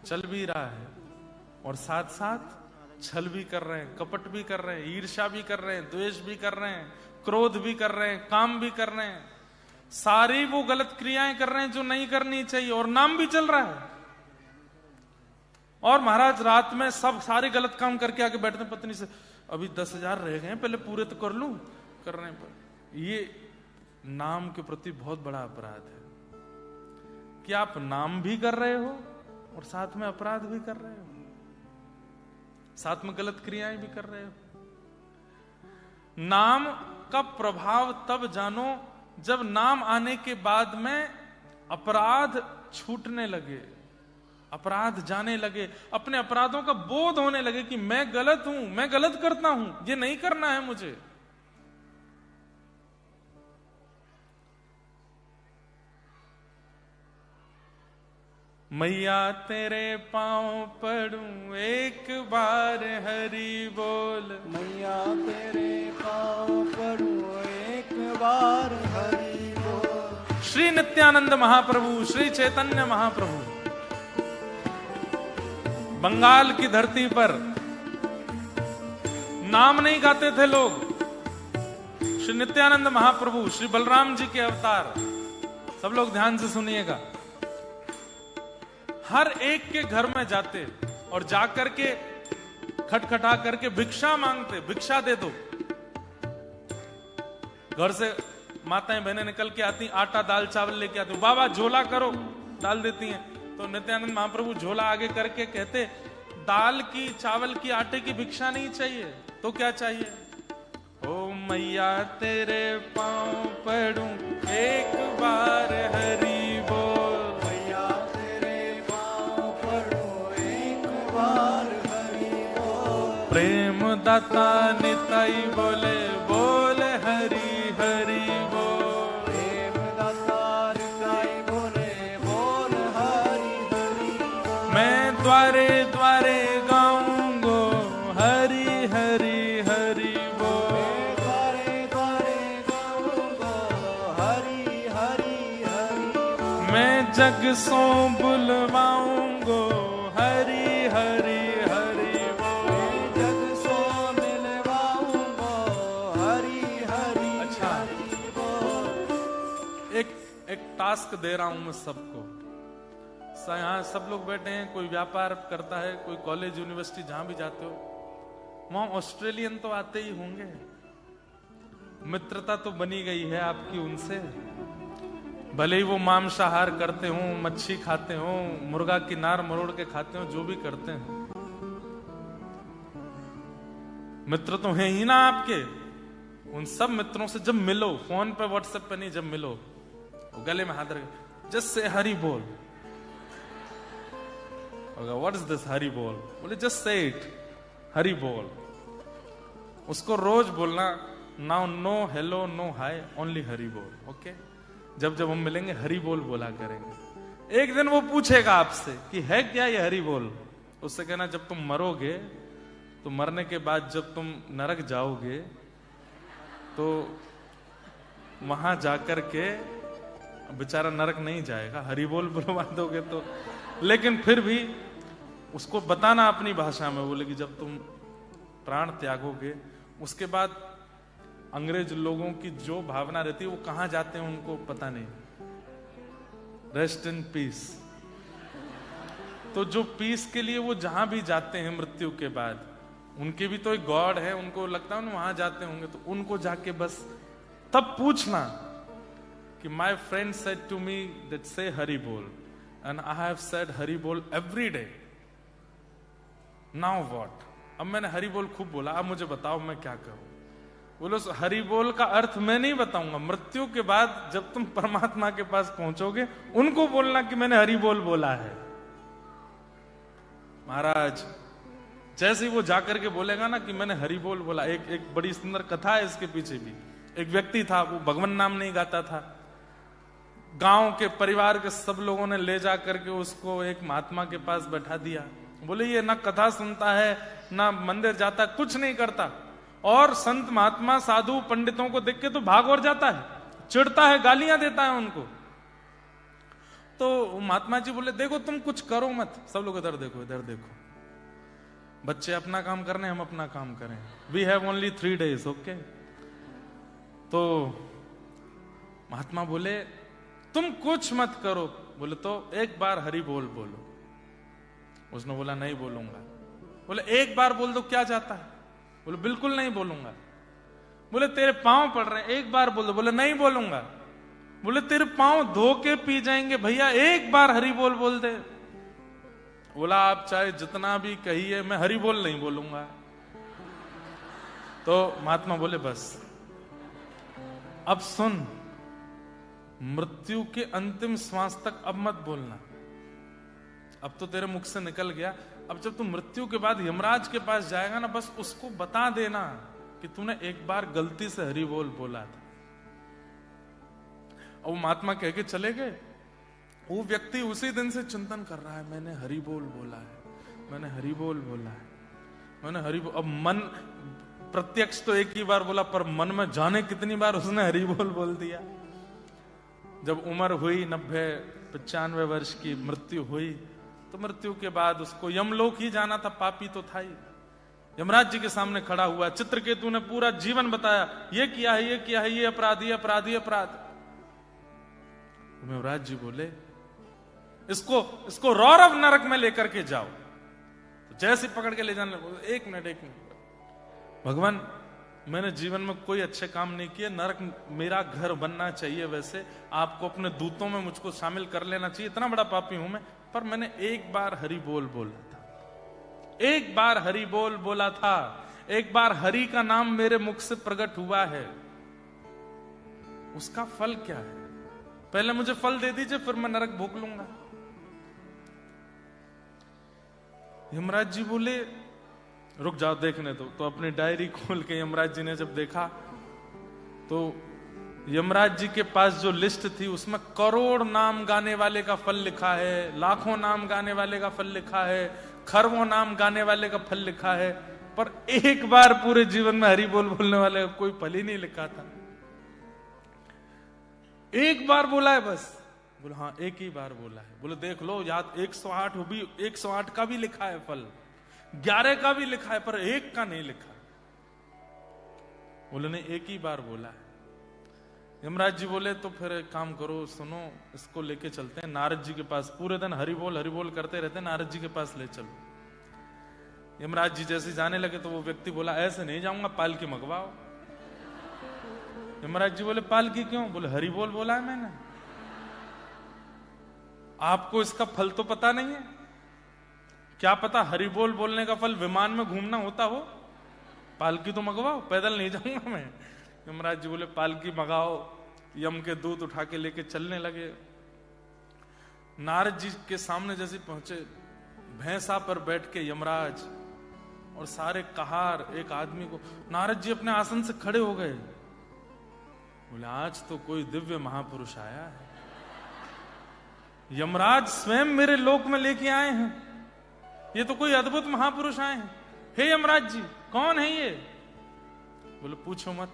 चल भी रहा है, और साथ साथ छल भी कर रहे हैं, कपट भी कर रहे हैं, ईर्ष्या भी कर रहे हैं, द्वेष भी कर रहे हैं, क्रोध भी कर रहे हैं, काम भी कर रहे हैं, सारी वो गलत क्रियाएं कर रहे हैं जो नहीं करनी चाहिए, और नाम भी चल रहा है। और महाराज रात में सब सारे गलत काम करके आके बैठते पत्नी से, अभी 10,000 रह गए, पहले पूरे तो कर लूं, करने पर। ये नाम के प्रति बहुत बड़ा अपराध है कि आप नाम भी कर रहे हो और साथ में अपराध भी कर रहे हो, साथ में गलत क्रियाएं भी कर रहे हो। नाम का प्रभाव तब जानो जब नाम आने के बाद में अपराध छूटने लगे, अपराध जाने लगे, अपने अपराधों का बोध होने लगे कि मैं गलत हूं, मैं गलत करता हूं, ये नहीं करना है मुझे। मैया तेरे पांव पड़ूं एक बार हरि बोल, मैया तेरे पांव पड़ूं एक बार हरि बोल। श्री नित्यानंद महाप्रभु, श्री चैतन्य महाप्रभु बंगाल की धरती पर नाम नहीं गाते थे लोग। श्री नित्यानंद महाप्रभु, श्री बलराम जी के अवतार, सब लोग ध्यान से सुनिएगा, हर एक के घर में जाते और जाकर के खटखटा करके भिक्षा मांगते, भिक्षा दे दो। घर से माताएं बहनें निकल के आती, आटा दाल चावल लेके आती, बाबा झोला करो, डाल देती हैं। तो नित्यानंद महाप्रभु झोला आगे करके कहते, दाल की चावल की आटे की भिक्षा नहीं चाहिए, तो क्या चाहिए? ओ मैया तेरे पांव पड़ूं एक बार हरि बोल, मैया तेरे पांव पड़ूं एक बार हरि बोल। प्रेम दाता निताई बोले, बोल हरि हरि बोल। प्रेम दाता निताई बोले, बोल हरि हरि बोल। मैं द्वारे द्वारे गाऊंगो हरि हरि हरि बोल। मैं द्वारे द्वारे गाऊंगा हरि हरि हरि बोल। मैं जग सो बुलवाऊंगो हरि हरि हरि बोल। मैं जग सो मिलवाऊंगा हरि हरि हरि बोल। एक टास्क दे रहा हूं मैं सबको। यहाँ सब लोग बैठे हैं, कोई व्यापार करता है, कोई कॉलेज यूनिवर्सिटी जहां भी जाते हो, वहां ऑस्ट्रेलियन तो आते ही होंगे। मित्रता तो बनी गई है आपकी उनसे, भले ही वो मांसाहार करते हो, मच्छी खाते हो, मुर्गा की नार मरोड़ के खाते हो, जो भी करते हैं, मित्र तो हैं ही ना आपके। उन सब मित्रों से जब मिलो, फोन पे व्हाट्सएप पे नहीं, जब मिलो गले में हाथ रख, जस्ट से हरि बोल। व्हाट इज दिस हरि बोल? बोले जस्ट से इट, हरि बोल। उसको रोज बोलना, नाउ नो हेलो नो हाय, ओनली हरि बोल। ओके, जब जब हम मिलेंगे हरि बोल बोला करेंगे। एक दिन वो पूछेगा आपसे कि है क्या ये हरि बोल, उससे कहना जब तुम मरोगे तो मरने के बाद जब तुम नरक जाओगे तो वहां जाकर के, बेचारा नरक नहीं जाएगा, हरि बोल बुलवा दोगे तो, लेकिन फिर भी उसको बताना अपनी भाषा में। बोले कि जब तुम प्राण त्यागोगे उसके बाद अंग्रेज लोगों की जो भावना रहती है वो कहां जाते हैं उनको पता नहीं, रेस्ट इन पीस। तो जो पीस के लिए वो जहां भी जाते हैं मृत्यु के बाद, उनके भी तो एक गॉड है, उनको लगता है वहां जाते होंगे, तो उनको जाके बस तब पूछना कि my friend said to me that say Hari bol, and I have said Hari bol every day, now what? अब मैंने हरि बोल खूब बोला, अब मुझे बताओ मैं क्या करूं? बोलो हरि बोल का अर्थ मैं नहीं बताऊंगा, मृत्यु के बाद जब तुम परमात्मा के पास पहुंचोगे उनको बोलना कि मैंने हरि बोल बोला है। महाराज जैसे ही वो जाकर के बोलेगा ना कि मैंने हरि बोल बोला, एक बड़ी सुंदर कथा है इसके पीछे भी। एक व्यक्ति था, वो भगवान नाम नहीं गाता था, गांव के परिवार के सब लोगों ने ले जा करके उसको एक महात्मा के पास बैठा दिया। बोले ये ना कथा सुनता है, ना मंदिर जाता, कुछ नहीं करता, और संत महात्मा साधु पंडितों को देख के तो भाग और जाता है, चिढ़ता है, गालियां देता है उनको। तो महात्मा जी बोले देखो तुम कुछ करो मत, सब लोग इधर देखो, इधर देखो, बच्चे अपना काम करने, हम अपना काम करें, we have only 3 days, okay. तो महात्मा बोले तुम कुछ मत करो। बोले तो एक बार हरि बोल बोलो। उसने बोला नहीं बोलूंगा। बोले एक बार बोल दो, क्या जाता है? बोले बिल्कुल नहीं बोलूंगा। बोले तेरे पांव पड़ रहे हैं, एक बार बोल दो। बोले नहीं बोलूंगा। बोले तेरे पांव धो के पी जाएंगे भैया, एक बार हरि बोल बोल दे। बोला आप चाहे जितना भी कहिए, मैं हरि बोल नहीं बोलूंगा। तो महात्मा बोले बस अब सुन, मृत्यु के अंतिम श्वास तक अब मत बोलना, अब तो तेरे मुख से निकल गया। अब जब तू मृत्यु के बाद यमराज के पास जाएगा ना, बस उसको बता देना कि तूने एक बार गलती से हरि बोल बोला था। और वो महात्मा कह के चले गए। वो व्यक्ति उसी दिन से चिंतन कर रहा है, मैंने हरि बोल बोला है, मैंने हरि बोल बोला है, मैंने हरि बोल। अब मन प्रत्यक्ष तो एक ही बार बोला, पर मन में जाने कितनी बार उसने हरि बोल दिया। जब उम्र हुई 90-95 वर्ष की, मृत्यु हुई, तो मृत्यु के बाद उसको यमलोक ही जाना था, पापी तो था ही। यमराज जी के सामने खड़ा हुआ, चित्रकेतु ने पूरा जीवन बताया, ये किया है, ये किया है, ये अपराध, ये अपराध, ये अपराध। यमराज जी बोले इसको रौरव नरक में लेकर के जाओ। तो जैसे पकड़ के ले जाने लगे, एक मिनट भगवान, मैंने जीवन में कोई अच्छे काम नहीं किए, नरक मेरा घर बनना चाहिए, वैसे आपको अपने दूतों में मुझको शामिल कर लेना चाहिए, इतना बड़ा पापी हूं मैं, पर मैंने एक बार हरि बोल बोला था, एक बार हरि बोल बोला था, एक बार हरि का नाम मेरे मुख से प्रकट हुआ है, उसका फल क्या है? पहले मुझे फल दे दीजिए, फिर मैं नरक भोग लूंगा। यमराज जी बोले रुक जाओ देखने दो। तो अपनी डायरी खोल के यमराज जी ने जब देखा, तो यमराज जी के पास जो लिस्ट थी उसमें करोड़ नाम गाने वाले का फल लिखा है, लाखों नाम गाने वाले का फल लिखा है, खरबों नाम गाने वाले का फल लिखा है, पर एक बार पूरे जीवन में हरि बोल बोलने वाले का कोई फल ही नहीं लिखा था। एक बार बोला है बस। बोले हाँ एक ही बार बोला है। बोले देख लो याद 108 भी, 108 का भी लिखा है फल, 11 का भी लिखा है, पर एक का नहीं लिखा। बोले नहीं एक ही बार बोला है। यमराज जी बोले तो फिर एक काम करो, सुनो, इसको लेके चलते हैं नारद जी के पास। पूरे दिन हरि बोल करते रहते हैं, नारद जी के पास ले चलो। यमराज जी जैसे जाने लगे तो वो व्यक्ति बोला, ऐसे नहीं जाऊंगा, पालकी मंगवाओ। यमराज जी बोले, पालकी क्यों? बोले, हरि बोला है मैंने। आपको इसका फल तो पता नहीं है? क्या पता हरि बोलने का फल विमान में घूमना होता हो? पालकी तो मंगवाओ, पैदल नहीं जाऊंगा मैं। यमराज जी बोले, पालकी मंगाओ। यम के दूत उठा के लेके चलने लगे। नारद जी के सामने जैसे पहुंचे, भैंसा पर बैठ के यमराज और सारे कहार एक आदमी को, नारद जी अपने आसन से खड़े हो गए। बोले, आज तो कोई दिव्य महापुरुष आया है, यमराज स्वयं मेरे लोक में लेके आए हैं, ये तो कोई अद्भुत महापुरुष आए हैं। हे यमराज जी, कौन है ये? बोले, पूछो मत।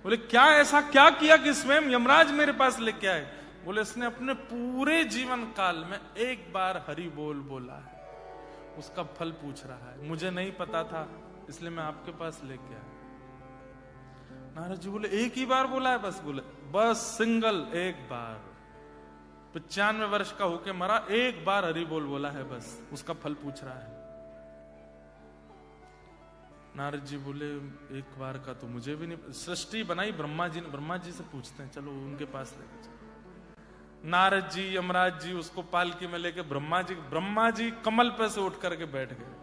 बोले, क्या ऐसा क्या किया कि स्वयं यमराज मेरे पास लेके आए? बोले, इसने अपने पूरे जीवन काल में एक बार हरि बोला है, उसका फल पूछ रहा है। मुझे नहीं पता था, इसलिए मैं आपके पास लेके आया। नारद जी बोले, एक ही बार बोला है बस? बोले, बस सिंगल एक बार। 95 वर्ष का होके मरा, एक बार हरि बोला है बस, उसका फल पूछ रहा है। नारद जी बोले, एक बार का तो मुझे भी नहीं। सृष्टि बनाई ब्रह्मा जी ने, ब्रह्मा जी से पूछते हैं, चलो उनके पास लेके चलो। नारद जी, यमराज जी उसको पालकी में लेके ब्रह्मा जी कमल पे से उठ करके बैठ गए,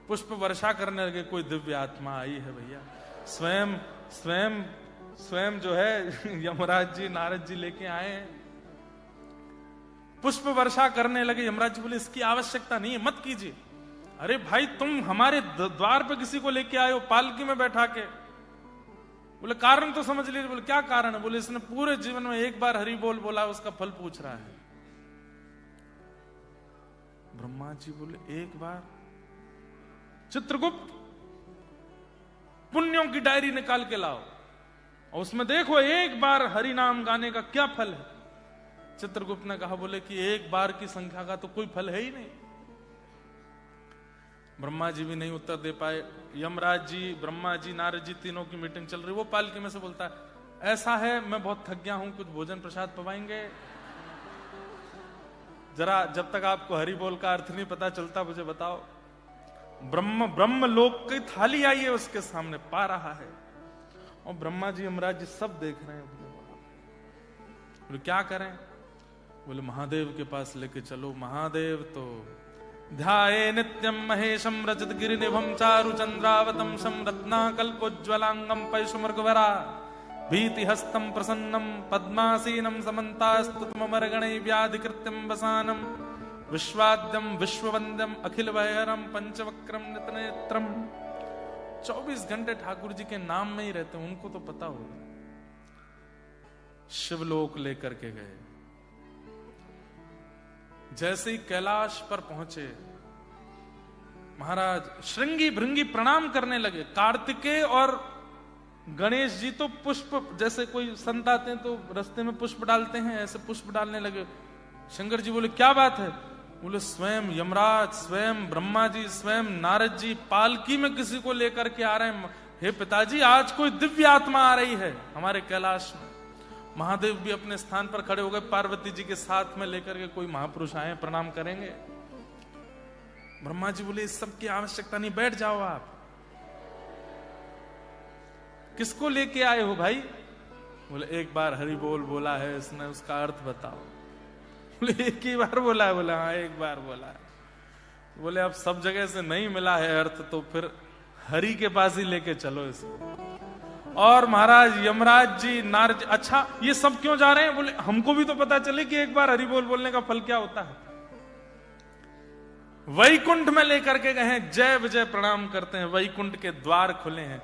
पुष्प वर्षा करने लगे। कोई दिव्य आत्मा आई है भैया, स्वयं जो है यमराज जी नारद जी लेके आए हैं, पुष्प वर्षा करने लगे। यमराज जी बोले, इसकी आवश्यकता नहीं है, मत कीजिए। अरे भाई, तुम हमारे द्वार पे किसी को लेके आए हो पालकी में बैठा के। बोले, कारण तो समझ लीजिए। बोले, क्या कारण है? बोले, इसने पूरे जीवन में एक बार हरि बोला, उसका फल पूछ रहा है। ब्रह्मा जी बोले, एक बार? चित्रगुप्त, पुण्यों की डायरी निकाल के लाओ और उसमें देखो एक बार हरि नाम गाने का क्या फल है। चित्रगुप्त ने कहा, बोले कि एक बार की संख्या का तो कोई फल है ही नहीं। ब्रह्मा जी भी नहीं उत्तर दे पाए। यमराज जी, ब्रह्मा जी, नारद जी तीनों की मीटिंग चल रही। वो पालकी में से बोलता है, ऐसा है, मैं बहुत थक गया हूं, कुछ भोजन प्रसाद पवाएंगे जरा? जब तक आपको हरि बोल का अर्थ नहीं पता चलता मुझे बताओ। ब्रह्म लोक की थाली आई है उसके सामने, पा रहा है, और ब्रह्मा जी, यमराज जी सब देख रहे हैं। बोले, क्या करें? बोले, महादेव के पास लेके चलो। महादेव तो ध्याये नित्यम महेशम रजत गिरिनिभम चारु चंद्रावतम शम रत्नाकल्पोज्ज्वलांगम पैशुमृगवरा भीति हस्तम प्रसन्नम पद्मासीनम समन्तास्तुतमर्गणै व्याधिकृत्यम वसानम विश्वाद्यम विश्ववंद्यम अखिल वैहरम पंचवक्रम नितनेत्रम। 24 घंटे ठाकुर जी के नाम में ही रहते, उनको तो पता होगा। शिवलोक लेकर के गए। जैसे ही कैलाश पर पहुंचे, महाराज श्रृंगी भृंगी प्रणाम करने लगे। कार्तिकेय और गणेश जी तो पुष्प, जैसे कोई संत आते हैं तो रास्ते में पुष्प डालते हैं, ऐसे पुष्प डालने लगे। शंकर जी बोले, क्या बात है? बोले, स्वयं यमराज, स्वयं ब्रह्मा जी, स्वयं नारद जी पालकी में किसी को लेकर के आ रहे हैं। हे पिताजी, आज कोई दिव्य आत्मा आ रही है हमारे कैलाश में। महादेव भी अपने स्थान पर खड़े हो गए, पार्वती जी के साथ में लेकर के कोई महापुरुष आए, प्रणाम करेंगे। ब्रह्मा जी बोले, इस सब की आवश्यकता नहीं, बैठ जाओ आप। किसको लेके आए हो भाई? बोले, एक बार हरि बोला है इसने, उसका अर्थ बताओ। बोले, एक ही बार बोला है? बोले, हाँ एक बार बोला है। बोले, अब सब जगह से नहीं मिला है अर्थ, तो फिर हरि के पास ही लेके चलो इसको। और महाराज यमराज जी, नारद जी, अच्छा ये सब क्यों जा रहे हैं? बोले, हमको भी तो पता चले कि एक बार हरि बोलने का फल क्या होता है। वैकुंठ में लेकर के गए, जय विजय प्रणाम करते हैं। वैकुंठ के द्वार खुले हैं।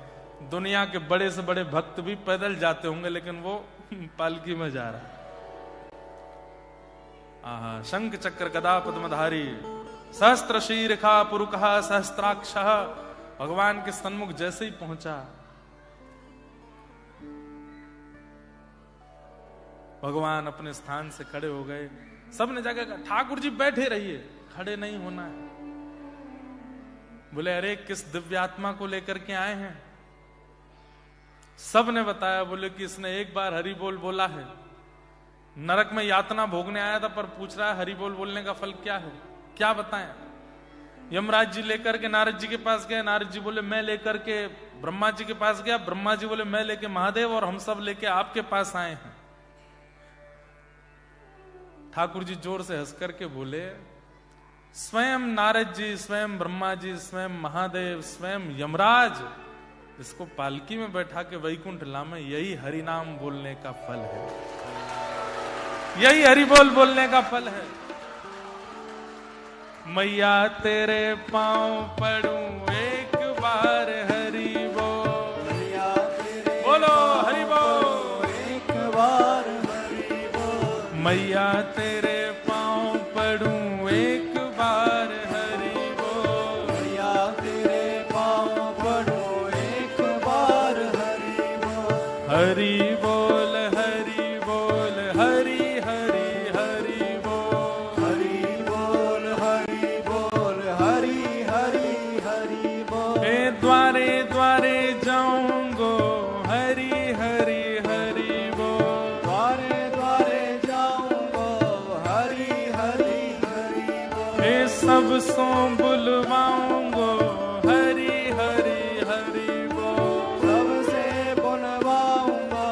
दुनिया के बड़े से बड़े भक्त भी पैदल जाते होंगे, लेकिन वो पालकी में जा रहा है। आहा, शंख चक्र गदा पद्मधारी सहस्त्र शीर्षा पुरुषः सहस्त्राक्षः। भगवान के सन्मुख जैसे ही पहुंचा, भगवान अपने स्थान से खड़े हो गए। सबने जाकर कहा, ठाकुर जी बैठे रहिए, खड़े नहीं होना है। बोले, अरे किस दिव्यात्मा को लेकर के आए हैं? सब ने बताया, बोले कि इसने एक बार हरि बोल बोला है, नरक में यातना भोगने आया था, पर पूछ रहा है हरि बोल बोलने का फल क्या है, क्या बताएं। यमराज जी लेकर के नारद जी के पास गए, नारद जी बोले मैं लेकर के ब्रह्मा जी के पास गया, ब्रह्मा जी बोले मैं लेके महादेव, और हम सब लेके आपके पास आए हैं। ठाकुर जी जोर से हंस करके बोले, स्वयं नारद जी, स्वयं ब्रह्मा जी, स्वयं महादेव, स्वयं यमराज इसको पालकी में बैठा के वैकुंठ लामे, यही हरि नाम बोलने का फल है, यही हरि बोल बोलने का फल है। मैया तेरे पांव पड़ूं एक बार हरि बोल, मैया तेरे बोलो हरि बोल, एक बार हरि बोल, मैया तेरे पांव पड़ूं एक बार हरि बोल, मैया तेरे पाँव पड़ो एक बार हरि बोल, हरि बोल हरि बोल हरि हरि हरि बोल, हरि बोल हरि बोल हरि हरि हरि बोल, हे द्वारे द्वारे जाऊंगो हरि हरि हरि बोल, द्वारे द्वारे जाऊंगो हरि हरि हरि बोल, हे सब सो बुलवाऊंगो हरि हरि हरि बोल, सबसे बुलवाऊंगो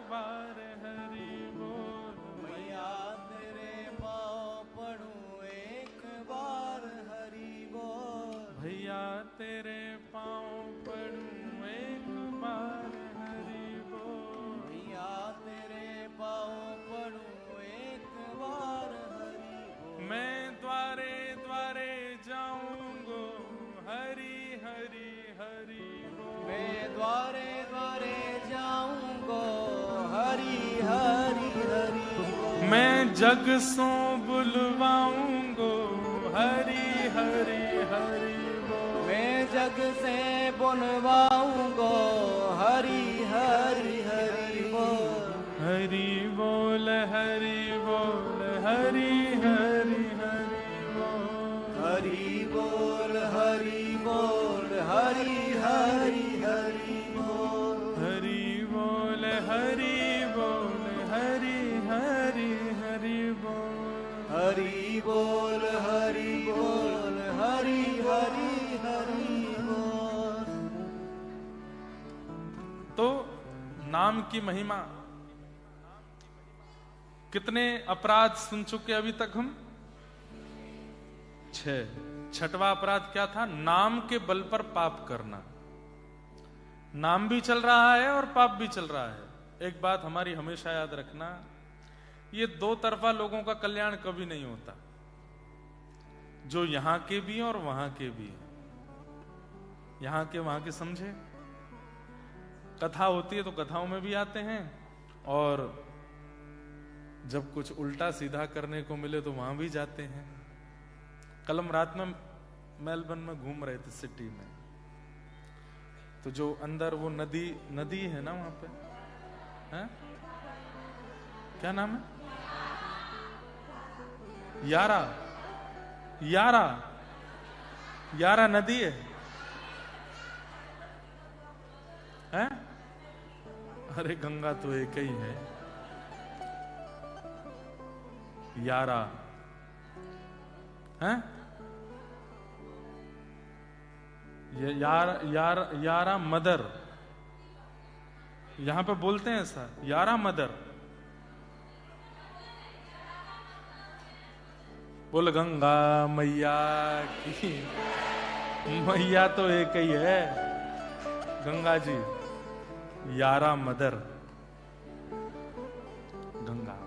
बार हरि बोल। मैया तेरे पाँव पड़ूं एक बार हरि बोल। भैया तेरे पाँव पड़ूं एक बार हरि बोल। मैया तेरे पाँव पड़ूं एक बार हरि बोल। मैं द्वारे द्वारे जाऊंगो हरि हरि हरि बोल। मैं द्वारे द्वारे जाऊंगो हरि हरि हरि बोल। मैं जग सो बुलवाऊंगो हरि हरि हरि बोल। मैं जग से बुलवाऊंगो हरि हरि हरि बोल। हरि बोल हरि बोल हरि हरि हरि बोल। हरि बोल हरि बोल हरि हरि हरि बोल। हरि बोल हरि बोल हरि हरि हरि बोल। हरि बोल हरि बोल हरि हरि हरि बोल। तो नाम की महिमा, कितने अपराध सुन चुके अभी तक हम? 6। छठवां अपराध क्या था? नाम के बल पर पाप करना। नाम भी चल रहा है और पाप भी चल रहा है। एक बात हमारी हमेशा याद रखना, ये दो तरफा लोगों का कल्याण कभी नहीं होता, जो यहां के भी हैं और वहां के भी हैं। यहां के वहां के समझे? कथा होती है तो कथाओं में भी आते हैं, और जब कुछ उल्टा सीधा करने को मिले तो वहां भी जाते हैं। कल हम रात में मेलबर्न में घूम रहे थे, सिटी में, तो जो अंदर वो नदी है ना, वहां पे है? क्या नाम है? यारा नदी है? अरे गंगा तो एक ही है। यारा है? यारा मदर, यहां पे बोलते हैं ऐसा, यारा मदर। बोल गंगा मैया की। मैया तो एक ही है, गंगा जी। यारा मदर गंगा।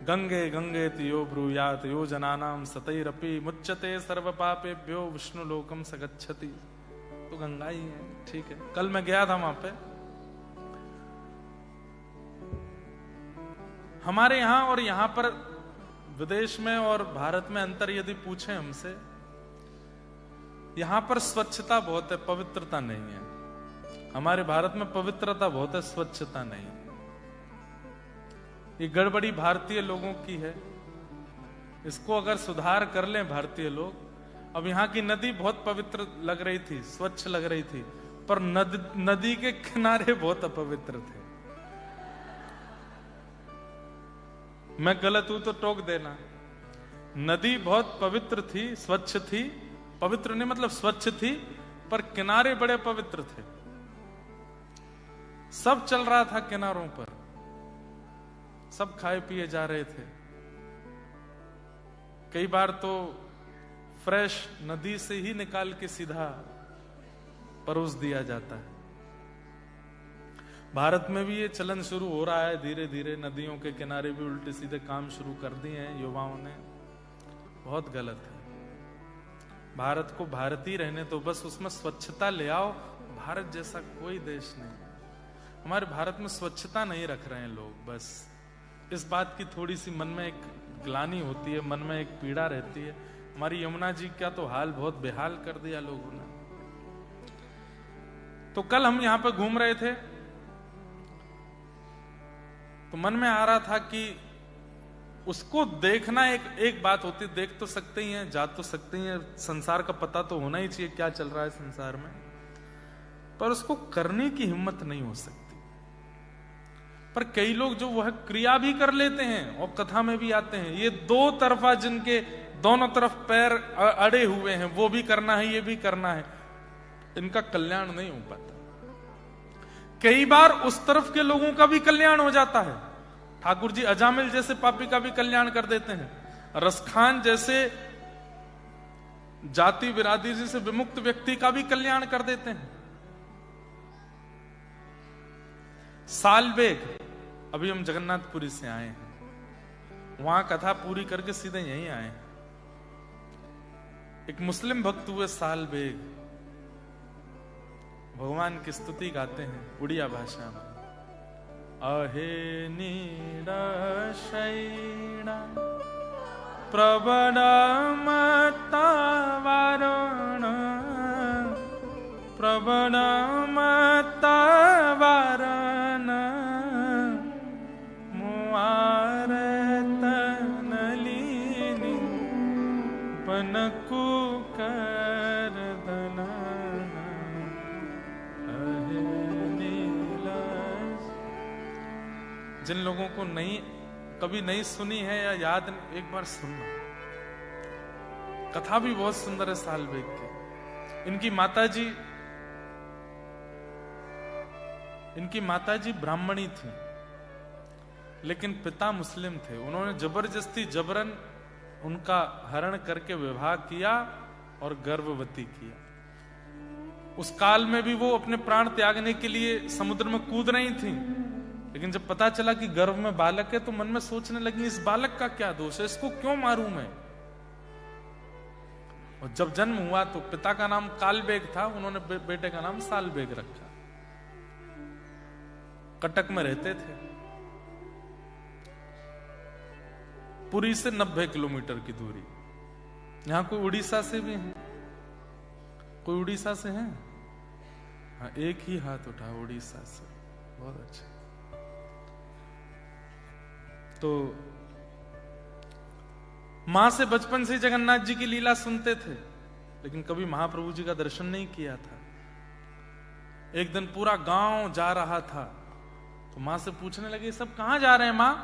गंगे गंगे तियो ब्रूयात यो जनानाम सतैरपि मुच्यते सर्व पापेभ्यो विष्णु लोकम सगच्छति। तो गंगा ही है, ठीक है। कल मैं गया था वहां पे। हमारे यहां और यहां पर, विदेश में और भारत में अंतर यदि पूछे हमसे, यहां पर स्वच्छता बहुत है, पवित्रता नहीं है। हमारे भारत में पवित्रता बहुत है, स्वच्छता नहीं है। ये गड़बड़ी भारतीय लोगों की है। इसको अगर सुधार कर लें भारतीय लोग। अब यहां की नदी बहुत पवित्र लग रही थी, स्वच्छ लग रही थी, पर नदी के किनारे बहुत अपवित्र थे। मैं गलत हूं तो टोक देना। नदी बहुत पवित्र थी, स्वच्छ थी, पवित्र नहीं मतलब स्वच्छ थी, पर किनारे बड़े पवित्र थे। सब चल रहा था किनारों पर, सब खाए पिए जा रहे थे। कई बार तो फ्रेश नदी से ही निकाल के सीधा परोस दिया जाता है। भारत में भी ये चलन शुरू हो रहा है धीरे धीरे। नदियों के किनारे भी उल्टे सीधे काम शुरू कर दिए हैं युवाओं ने। बहुत गलत है। भारत को भारतीय रहने तो बस उसमें स्वच्छता ले आओ। भारत जैसा कोई देश नहीं। हमारे भारत में स्वच्छता नहीं रख रहे हैं लोग। बस इस बात की थोड़ी सी मन में एक ग्लानि होती है, मन में एक पीड़ा रहती है। हमारी यमुना जी का तो हाल बहुत बेहाल कर दिया लोगों ने। तो कल हम यहां पे घूम रहे थे तो मन में आ रहा था कि उसको देखना एक बात होती, देख तो सकते ही हैं, जा तो सकते ही हैं, संसार का पता तो होना ही चाहिए क्या चल रहा है संसार में, पर उसको करने की हिम्मत नहीं हो सकती। पर कई लोग जो वह क्रिया भी कर लेते हैं और कथा में भी आते हैं। ये दो तरफा, जिनके दोनों तरफ पैर अड़े हुए हैं, वो भी करना है, ये भी करना है, इनका कल्याण नहीं हो पाता। कई बार उस तरफ के लोगों का भी कल्याण हो जाता है। ठाकुर जी अजामिल जैसे पापी का भी कल्याण कर देते हैं, रसखान जैसे जाति बिरादरी से विमुक्त व्यक्ति का भी कल्याण कर देते हैं। सालबेग, अभी हम जगन्नाथपुरी से आए हैं, वहां कथा पूरी करके सीधे यहीं आए हैं। एक मुस्लिम भक्त हुए सालबेग, भगवान की स्तुति गाते हैं उड़िया भाषा में। अहे नीरशैणा प्रबलमतवारण प्रबलमतवारण मुआरतनलिनी पनको कर दलना अहे नीलश। जिन लोगों को कभी नहीं सुनी है या याद, एक बार सुनना। कथा भी बहुत सुंदर है सालबेग की। इनकी माताजी ब्राह्मणी थी, लेकिन पिता मुस्लिम थे। उन्होंने जबरदस्ती जबरन उनका हरण करके विवाह किया और गर्भवती किया। उस काल में भी वो अपने प्राण त्यागने के लिए समुद्र में कूद रही थी, लेकिन जब पता चला कि गर्भ में बालक है तो मन में सोचने लगी इस बालक का क्या दोष है, इसको क्यों मारूं मैं। और जब जन्म हुआ तो पिता का नाम कालबेग था, उन्होंने बेटे का नाम सालबेग रखा। कटक में रहते थे। पुरी से 90 किलोमीटर की दूरी। यहां कोई उड़ीसा से भी है? कोई उड़ीसा से है? हाँ, एक ही हाथ उठा उड़ीसा से, बहुत अच्छा। तो मां से बचपन से जगन्नाथ जी की लीला सुनते थे, लेकिन कभी महाप्रभु जी का दर्शन नहीं किया था। एक दिन पूरा गांव जा रहा था, तो मां से पूछने लगे सब कहां जा रहे हैं मां?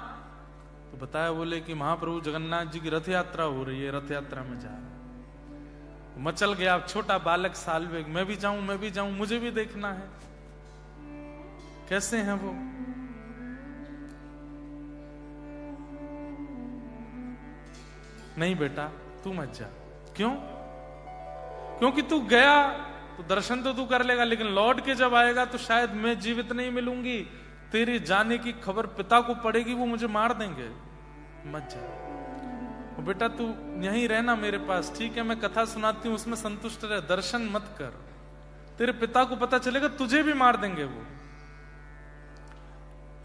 तो बताया, बोले कि महाप्रभु जगन्नाथ जी की रथ यात्रा हो रही है, रथ यात्रा में जा रहा है। मचल गया छोटा बालक सालबेग, मैं भी जाऊं, मुझे भी देखना है। कैसे हैं वो? नहीं बेटा तू मत जा। क्यों? क्योंकि तू गया तो दर्शन तो तू कर लेगा, लेकिन लौट के जब आएगा तो शायद मैं जीवित नहीं मिलूंगी। तेरे जाने की खबर पिता को पड़ेगी, वो मुझे मार देंगे। मत जा। बेटा तू यहीं रहना मेरे पास, ठीक है? मैं कथा सुनाती हूं, उसमें संतुष्ट रह, दर्शन मत कर। तेरे पिता को पता चलेगा तुझे भी मार देंगे वो।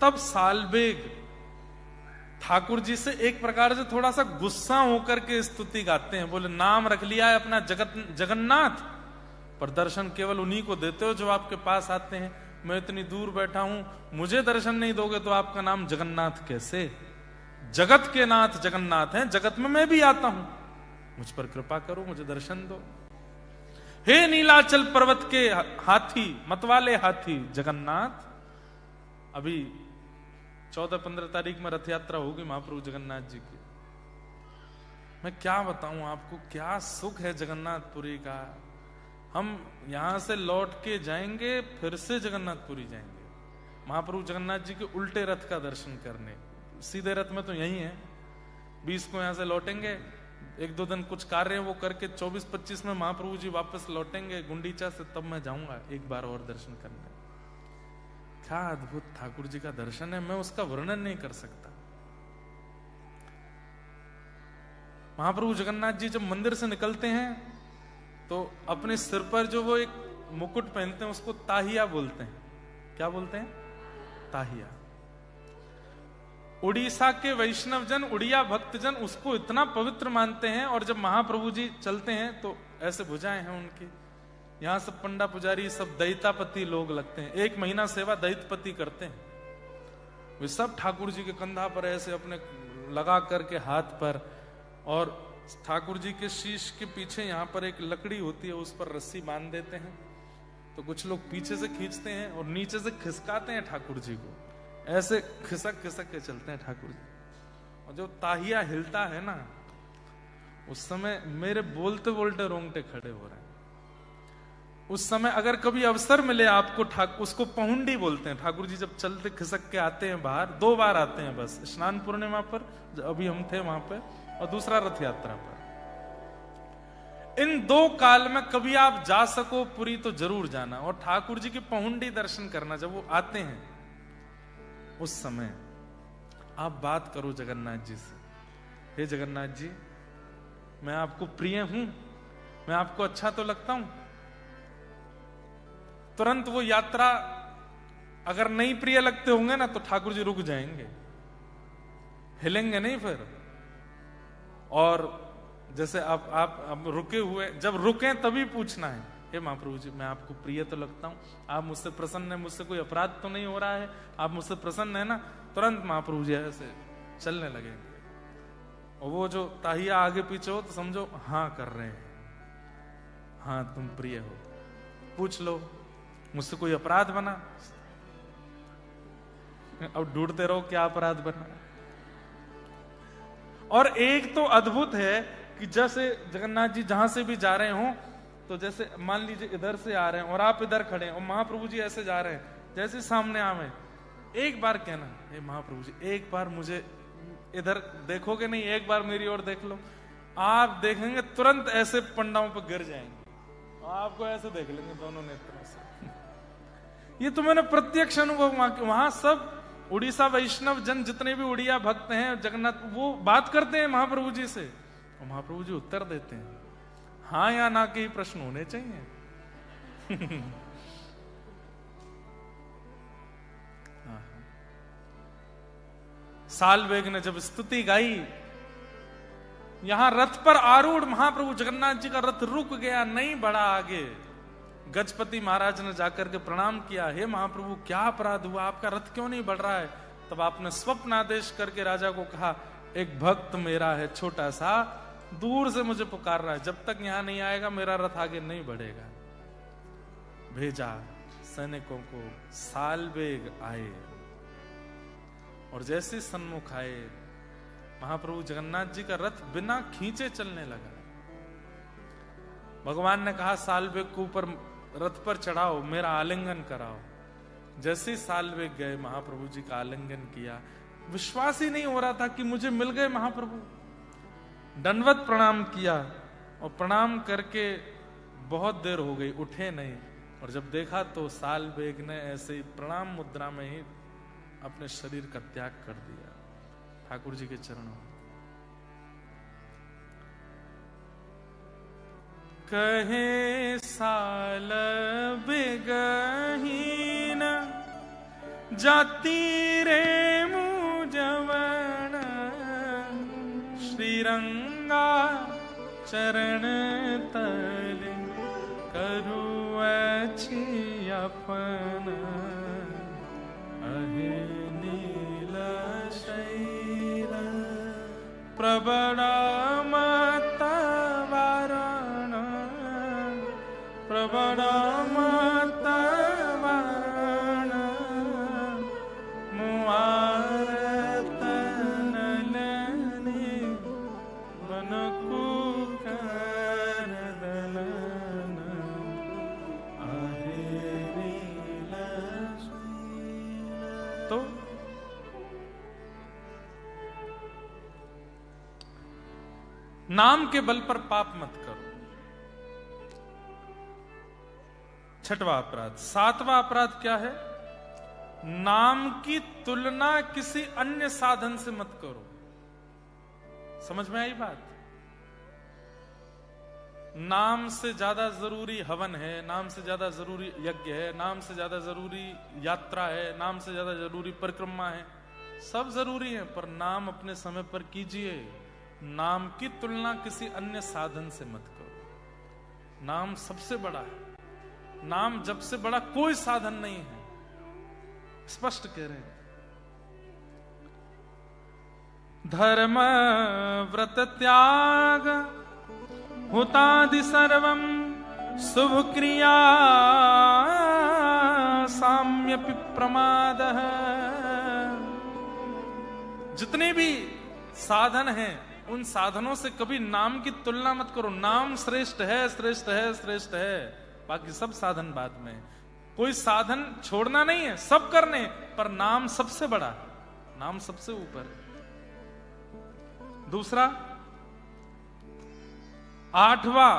तब सालबेग ठाकुर जी से एक प्रकार से थोड़ा सा गुस्सा होकर के स्तुति गाते हैं। बोले नाम रख लिया है अपना जगन्नाथ, पर दर्शन केवल उन्हीं को देते हो जो आपके पास आते हैं। मैं इतनी दूर बैठा हूं, मुझे दर्शन नहीं दोगे तो आपका नाम जगन्नाथ कैसे? जगत के नाथ जगन्नाथ हैं, जगत में मैं भी आता हूं, मुझ पर कृपा करो, मुझे दर्शन दो। हे नीलाचल पर्वत के हाथी, मतवाले हाथी जगन्नाथ। अभी 14-15 तारीख में रथ यात्रा होगी महाप्रभु जगन्नाथ जी की। मैं क्या बताऊं आपको, क्या सुख है जगन्नाथपुरी का। हम यहां से लौट के जाएंगे, फिर से जगन्नाथपुरी जाएंगे महाप्रभु जगन्नाथ जी के उल्टे रथ का दर्शन करने। सीधे रथ में तो यही है, 20 को यहां से लौटेंगे, 1-2 दिन कुछ कार्य वो करके 24-25 में महाप्रभु जी वापस लौटेंगे गुंडीचा से, तब मैं जाऊंगा एक बार और दर्शन करने। क्या अद्भुत ठाकुर जी का दर्शन है, मैं उसका वर्णन नहीं कर सकता। महाप्रभु जगन्नाथ जी जब मंदिर से निकलते हैं तो अपने सिर पर जो वो एक मुकुट पहनते हैं उसको ताहिया बोलते हैं। क्या बोलते हैं? ताहिया। उड़ीसा के वैष्णव जन, उड़िया भक्त जन उसको इतना पवित्र मानते हैं, और जब महाप्रभु जी चलते हैं तो ऐसे भुजाएं हैं उनकी। यहां सब पंडा पुजारी सब दैतापति लोग लगते हैं, 1 महीना सेवा दैतपति करते हैं। वे सब ठाकुर जी के कंधा पर ऐसे अपने लगा करके हाथ पर, और ठाकुर जी के शीश के पीछे यहां पर एक लकड़ी होती है, उस पर रस्सी बांध देते हैं। तो कुछ लोग पीछे से खींचते हैं और नीचे से खिसकाते हैं ठाकुर जी को, ऐसे खिसक खिसक के चलते हैं ठाकुर जी। और जो ताहिया हिलता है ना, उस समय मेरे बोलते बोलते रोंगटे खड़े हो रहे हैं। उस समय अगर कभी अवसर मिले आपको, उसको पहुंडी बोलते हैं, ठाकुर जी जब चलते खिसक के आते हैं बाहर, 2 बार आते हैं बस, स्नान पूर्णिमा पर अभी हम थे वहां पे, और दूसरा रथ यात्रा पर। इन 2 काल में कभी आप जा सको पुरी तो जरूर जाना, और ठाकुर जी की पहुंडी दर्शन करना। जब वो आते हैं उस समय आप बात करो जगन्नाथ जी से, हे जगन्नाथ जी, मैं आपको प्रिय हूं, मैं आपको अच्छा तो लगता हूं। तुरंत वो यात्रा अगर नहीं प्रिय लगते होंगे ना, तो ठाकुर जी रुक जाएंगे, हिलेंगे नहीं फिर। और जैसे आप रुके हुए, जब रुके तभी पूछना है, हे महाप्रभु जी, मैं आपको प्रिय तो लगता हूं, आप मुझसे प्रसन्न है, मुझसे कोई अपराध तो नहीं हो रहा है, आप मुझसे प्रसन्न है ना। तुरंत महाप्रभु जी ऐसे चलने लगेंगे, और वो जो ताहिया आगे पीछे हो तो समझो हाँ कर रहे हैं, हाँ तुम प्रिय हो, पूछ लो मुझसे कोई अपराध बना। अब ढूंढते रहो क्या अपराध बना। और एक तो अद्भुत है कि जैसे जगन्नाथ जी जहां से भी जा रहे हो, तो जैसे मान लीजिए इधर से आ रहे हैं और आप इधर खड़े हैं, और महाप्रभु जी ऐसे जा रहे हैं, जैसे सामने आवे, एक बार कहना, हे महाप्रभु जी एक बार मुझे इधर देखोगे नहीं, एक बार मेरी ओर देख लो। आप देखेंगे तुरंत ऐसे पंडाओं पर गिर जाएंगे, आपको ऐसे देख लेंगे दोनों नेत्रों से। ये तो मैंने प्रत्यक्ष अनुभव, वहां सब उड़ीसा वैष्णव जन जितने भी उड़िया भक्त हैं जगन्नाथ, वो बात करते हैं महाप्रभु जी से, और महाप्रभु जी उत्तर देते हैं, हाँ या ना के ही प्रश्न होने चाहिए। सालवेग ने जब स्तुति गाई, यहां रथ पर आरूढ़ महाप्रभु जगन्नाथ जी का रथ रुक गया, नहीं बढ़ा आगे। गजपति महाराज ने जाकर के प्रणाम किया, हे महाप्रभु क्या अपराध हुआ, आपका रथ क्यों नहीं बढ़ रहा है। तब आपने स्वप्न आदेश करके राजा को कहा, एक भक्त मेरा है छोटा सा, दूर से मुझे पुकार रहा है, जब तक यहां नहीं आएगा मेरा रथ आगे नहीं बढ़ेगा। भेजा सैनिकों को, सालवेग आए, और जैसे सन्मुख आए, महाप्रभु जगन्नाथ जी का रथ बिना खींचे चलने लगा। भगवान ने कहा, सालवेग को ऊपर रथ पर चढ़ाओ, मेरा आलिंगन कराओ। जैसे ही सालवेग गए, महाप्रभु जी का आलिंगन किया। विश्वास ही नहीं हो रहा था कि मुझे मिल गए महाप्रभु। दंडवत प्रणाम किया, और प्रणाम करके बहुत देर हो गई, उठे नहीं। और जब देखा तो सालवेग ने ऐसे ही प्रणाम मुद्रा में ही अपने शरीर का त्याग कर दिया ठाकुर जी के चरणों में। कहे साल बेगहीन जाति रे मुजवन, श्रीरंगा चरण तल करु अच्छी अपन, अहे नील शैल प्रबड़ा मत वारण, प्रबड़ा मत वारण, मुआर तनलनि बनकु कर दलन, अहे नील शैल। तो नाम के बल पर पाप मत करो, छठवां अपराध। सातवां अपराध क्या है? नाम की तुलना किसी अन्य साधन से मत करो। समझ में आई बात? नाम से ज्यादा जरूरी हवन है, नाम से ज्यादा जरूरी यज्ञ है, नाम से ज्यादा जरूरी यात्रा है, नाम से ज्यादा जरूरी परिक्रमा है, सब जरूरी है, पर नाम अपने समय पर कीजिए। नाम की तुलना किसी अन्य साधन से मत करो। नाम सबसे बड़ा है, नाम जब से बड़ा कोई साधन नहीं है, स्पष्ट कह रहे हैं। धर्म व्रत त्याग हुतादि सर्वम शुभ क्रिया साम्यपि प्रमाद। जितने भी साधन हैं उन साधनों से कभी नाम की तुलना मत करो। नाम श्रेष्ठ है, श्रेष्ठ है, श्रेष्ठ है, बाकी सब साधन बाद में। कोई साधन छोड़ना नहीं है, सब करने, पर नाम सबसे बड़ा है, नाम सबसे ऊपर है। दूसरा, 8वां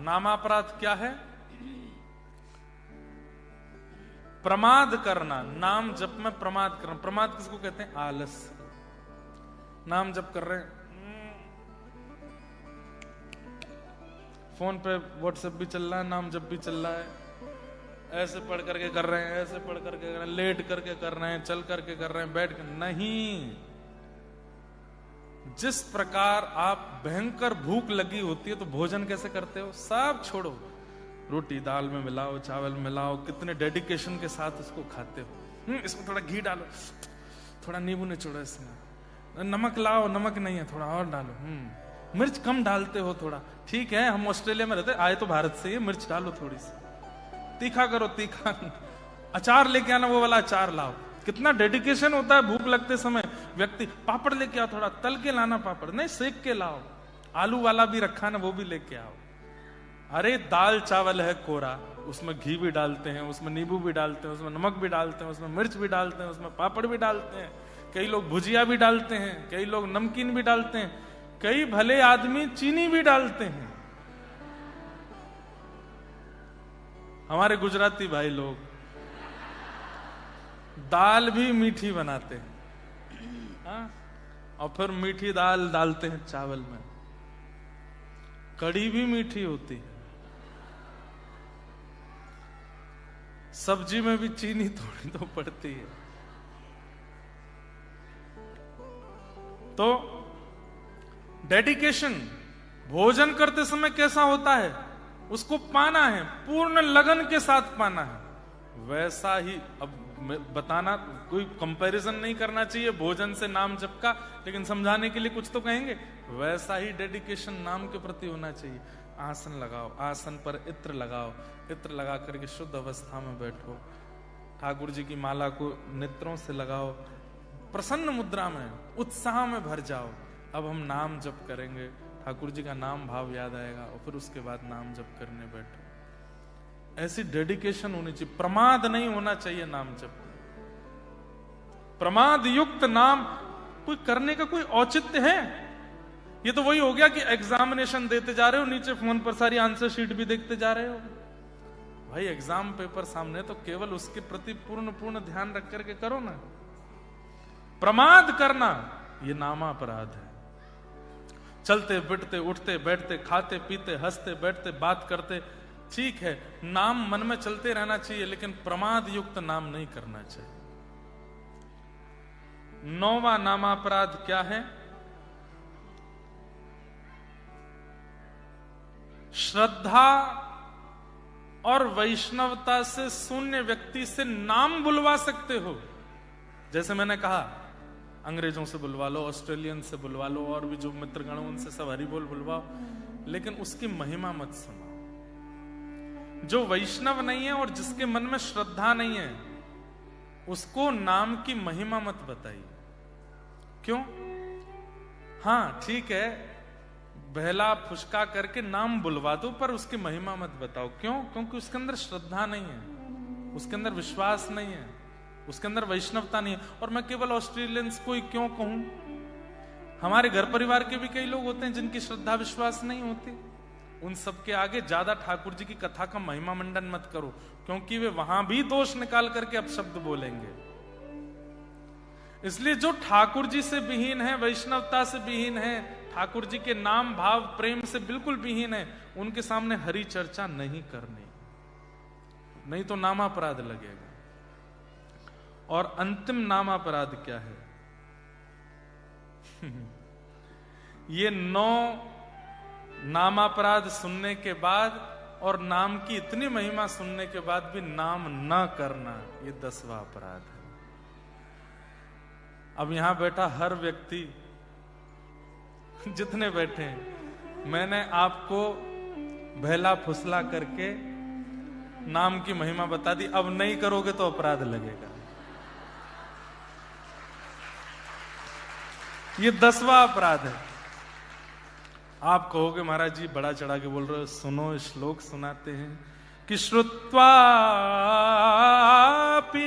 नामापराध क्या है? प्रमाद करना। नाम जप में प्रमाद करना। प्रमाद किसको कहते हैं? आलस। नाम जप कर रहे हैं, फोन पे व्हाट्सएप भी चल रहा है, नाम जप भी चल रहा है, ऐसे पढ़ करके कर रहे हैं, ऐसे पढ़ करके कर रहे हैं, लेट करके कर रहे हैं, चल करके कर रहे हैं, बैठ कर नहीं। जिस प्रकार आप भयंकर भूख लगी होती है तो भोजन कैसे करते हो? सब छोड़ो, रोटी दाल में मिलाओ, चावल मिलाओ, कितने डेडिकेशन के साथ उसको खाते हो। इसमें थोड़ा घी डालो, थोड़ा नींबू निचोड़ो, इसमें नमक लाओ, नमक नहीं है थोड़ा और डालो, मिर्च कम डालते हो थोड़ा, ठीक है हम ऑस्ट्रेलिया में रहते, आए तो भारत से ही, मिर्च डालो थोड़ी सी, तीखा करो, तीखा। अचार लेके आना, वो वाला अचार लाओ। कितना डेडिकेशन होता है भूख लगते समय। व्यक्ति पापड़ लेके आओ, थोड़ा तल के लाना पापड़, नहीं सेक के लाओ, आलू वाला भी रखा ना वो भी लेके आओ। अरे दाल चावल है कोरा, उसमें घी भी डालते हैं, उसमें नींबू भी डालते हैं, उसमें नमक भी डालते हैं, उसमें मिर्च भी डालते हैं, उसमें पापड़ भी डालते हैं, कई लोग भुजिया भी डालते हैं, कई लोग नमकीन भी डालते हैं, कई भले आदमी चीनी भी डालते हैं। हमारे गुजराती भाई लोग दाल भी मीठी बनाते हैं, हाँ? और फिर मीठी दाल डालते हैं चावल में। कड़ी भी मीठी होती है, सब्जी में भी चीनी थोड़ी तो पड़ती है। तो डेडिकेशन भोजन करते समय कैसा होता है, उसको पाना है, पूर्ण लगन के साथ पाना है। वैसा ही, अब बताना, कोई कंपैरिजन नहीं करना चाहिए भोजन से नाम जप का, लेकिन समझाने के लिए कुछ तो कहेंगे। वैसा ही डेडिकेशन नाम के प्रति होना चाहिए। आसन लगाओ, आसन पर इत्र लगाओ, इत्र लगा करके शुद्ध अवस्था में बैठो, ठाकुर जी की माला को नेत्रों से लगाओ, प्रसन्न मुद्रा में, उत्साह में भर जाओ। अब हम नाम जप करेंगे, ठाकुर जी का नाम भाव याद आएगा, और फिर उसके बाद नाम जप करने बैठो। ऐसी डेडिकेशन होनी चाहिए, प्रमाद नहीं होना चाहिए नाम जप। प्रमाद युक्त नाम कोई करने का कोई औचित्य है? ये तो वही हो गया कि एग्जामिनेशन देते जा रहे हो, नीचे फोन पर सारी आंसर शीट भी देखते जा रहे हो। भाई एग्जाम पेपर सामने, तो केवल उसके प्रति पूर्ण ध्यान रख करके करो ना। प्रमाद करना ये नामापराध है। चलते फिरते, उठते बैठते, खाते पीते, हंसते बैठते, बात करते, ठीक है नाम मन में चलते रहना चाहिए, लेकिन प्रमाद युक्त नाम नहीं करना चाहिए। 9वां नामापराध क्या है? श्रद्धा और वैष्णवता से शून्य व्यक्ति से नाम बुलवा सकते हो। जैसे मैंने कहा, अंग्रेजों से बुलवा लो, ऑस्ट्रेलियन से बुलवा लो, और भी जो मित्रगण उनसे सब हरि बोल बुलवाओ, लेकिन उसकी महिमा मत सुनो। जो वैष्णव नहीं है और जिसके मन में श्रद्धा नहीं है, उसको नाम की महिमा मत बताइए। क्यों? हाँ ठीक है, बहला फुसका करके नाम बुलवा दो, पर उसकी महिमा मत बताओ। क्यों? क्योंकि उसके अंदर श्रद्धा नहीं है, उसके अंदर विश्वास नहीं है, उसके अंदर वैष्णवता नहीं है। और मैं केवल ऑस्ट्रेलियंस को ही क्यों कहूं, हमारे घर परिवार के भी कई लोग होते हैं जिनकी श्रद्धा विश्वास नहीं होती। उन सबके आगे ज्यादा ठाकुर जी की कथा का महिमा मंडन मत करो, क्योंकि वे वहां भी दोष निकाल करके अपशब्द बोलेंगे। इसलिए जो ठाकुर जी से विहीन है, वैष्णवता से विहीन है, ठाकुर जी के नाम भाव प्रेम से बिल्कुल विहीन है, उनके सामने हरि चर्चा नहीं करनी, नहीं तो नामापराध लगेगा। और अंतिम नामापराध क्या है? ये 9 नामापराध सुनने के बाद और नाम की इतनी महिमा सुनने के बाद भी नाम न करना, ये 10वां अपराध है। अब यहां बैठा हर व्यक्ति, जितने बैठे हैं, मैंने आपको बहला फुसला करके नाम की महिमा बता दी। अब नहीं करोगे तो अपराध लगेगा। ये 10वां अपराध है। आप कहोगे महाराज जी बड़ा चढ़ा के बोल रहे हो, सुनो श्लोक सुनाते हैं, कि श्रुत्वापि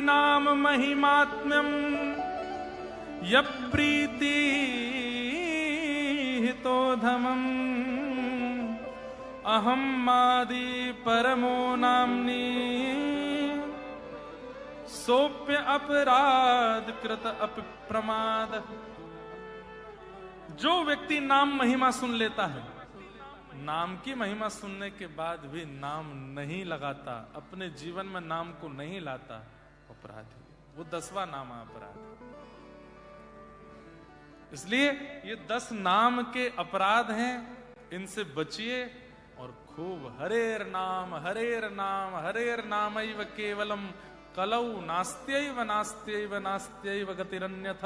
नाम महिमात्म्यम यप्रीति हितोधमम् अहम मादि परमो नाम्नि सोप्य अपराध कृत अप्रमाद। जो व्यक्ति नाम महिमा सुन लेता है, नाम की महिमा सुनने के बाद भी नाम नहीं लगाता, अपने जीवन में नाम को नहीं लाता, अपराधी। वो 10वां नाम अपराध। इसलिए ये 10 नाम के अपराध हैं, इनसे बचिए और खूब हरेर नाम नामैव केवलम कलौ नास्त्यैव नास्त्यैव नास्त्यैव गतिरन्यथ।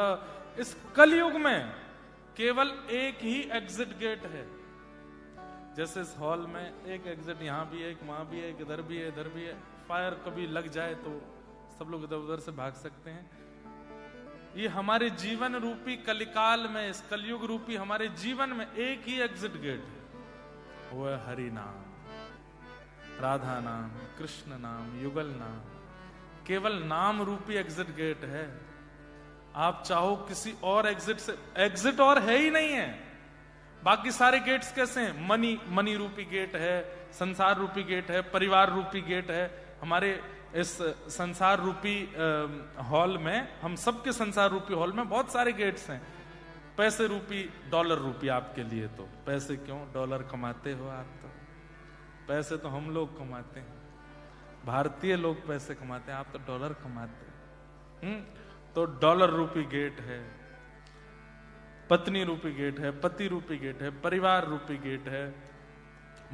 इस कलयुग में केवल एक ही एग्जिट गेट है। जैसे इस हॉल में एक एग्जिट यहां भी है, एक वहां भी है, एक इधर भी है, इधर भी है। फायर कभी लग जाए तो सब लोग इधर उधर से भाग सकते हैं। ये हमारे जीवन रूपी कलिकाल में, इस कलयुग रूपी हमारे जीवन में एक ही एग्जिट गेट है, वो है हरि नाम, राधा नाम, कृष्ण नाम, युगल नाम। केवल नाम रूपी एग्जिट गेट है। आप चाहो किसी और एग्जिट से, एग्जिट और है ही नहीं है। बाकी सारे गेट्स कैसे हैं? मनी रूपी गेट है, संसार रूपी गेट है, परिवार रूपी गेट है। हमारे इस संसार रूपी हॉल में, हम सबके संसार रूपी हॉल में बहुत सारे गेट्स हैं। पैसे रूपी, डॉलर रूपी आपके लिए तो पैसे क्यों, डॉलर कमाते हो आप तो। पैसे तो हम लोग कमाते हैं, भारतीय लोग पैसे कमाते हैं, आप तो डॉलर कमाते हैं। तो डॉलर रूपी गेट है, पत्नी रूपी गेट है, पति रूपी गेट है, परिवार रूपी गेट है,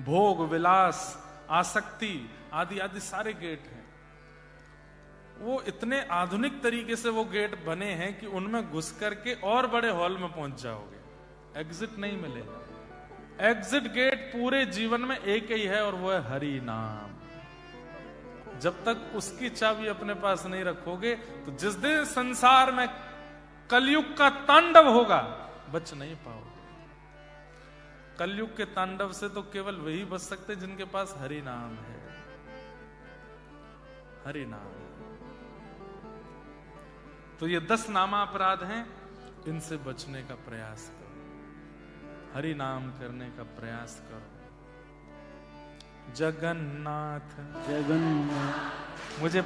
भोग विलास आसक्ति आदि आदि सारे गेट हैं। वो इतने आधुनिक तरीके से वो गेट बने हैं कि उनमें घुस करके और बड़े हॉल में पहुंच जाओगे, एग्जिट नहीं मिलेगा। एग्जिट गेट पूरे जीवन में एक ही है और वो है हरि नाम। जब तक उसकी चाबी अपने पास नहीं रखोगे तो जिस दिन संसार में कलयुग का तांडव होगा, बच नहीं पाओगे। कलयुग के तांडव से तो केवल वही बच सकते जिनके पास हरि नाम है। हरि नाम। तो ये 10 नामा अपराध हैं, इनसे बचने का प्रयास करो, हरि नाम करने का प्रयास करो। जगन्नाथ मुझे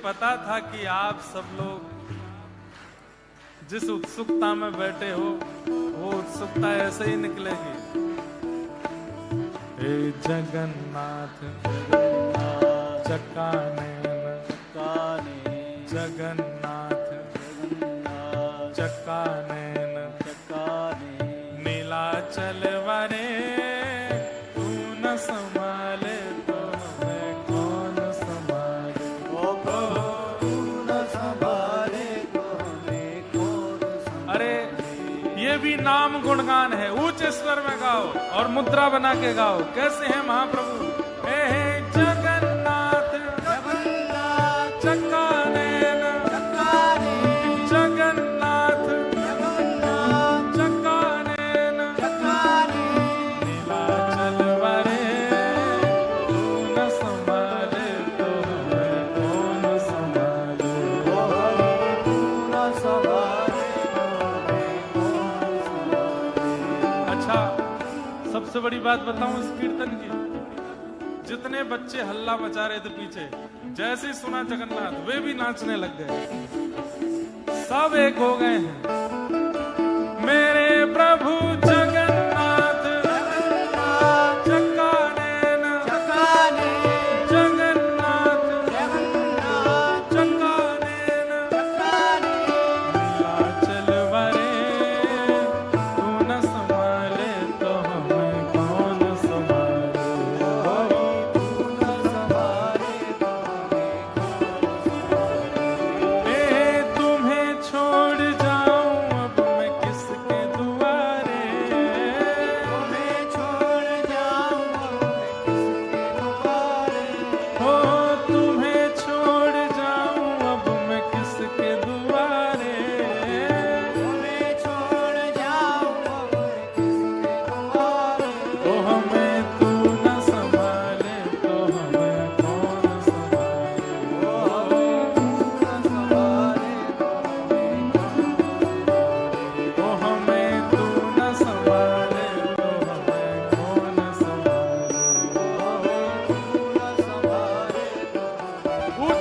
पता था कि आप सब लोग जिस उत्सुकता में बैठे हो वो उत्सुकता ऐसे ही निकलेगी। हे जगन्नाथ चक्कानैन जगन्नाथ चक्कानैन नीलाचल वरे तू न संभाले तो मैं कौन संभाले। तू न संभाले तो मैं कौन संभाले। अरे ये भी नाम गुणगान है, उच्च स्वर में गाओ और मुद्रा बना के गाओ। कैसे हैं महाप्रभु? हे जगन्नाथ चक्कानैन जगन्नाथ चक्कानैन नीलाचल वरे तू न संभाले तो मैं कौन संभाले। तू न संभाले तो मैं कौन संभाले। अच्छा, सबसे बड़ी बात बताऊं इस कीर्तन की, जितने बच्चे हल्ला मचा रहे थे पीछे, जैसे ही सुना जगन्नाथ वे भी नाचने लग गए, सब एक हो गए हैं। मेरे प्रभु जगन्नाथ चक्कानैन जगन्नाथ चक्कानैन नीलाचल वरे तू न संभाले तो हमें कौन संभाले। तुम्हें छोड़ जाऊं अब मैं किसके दुआरे।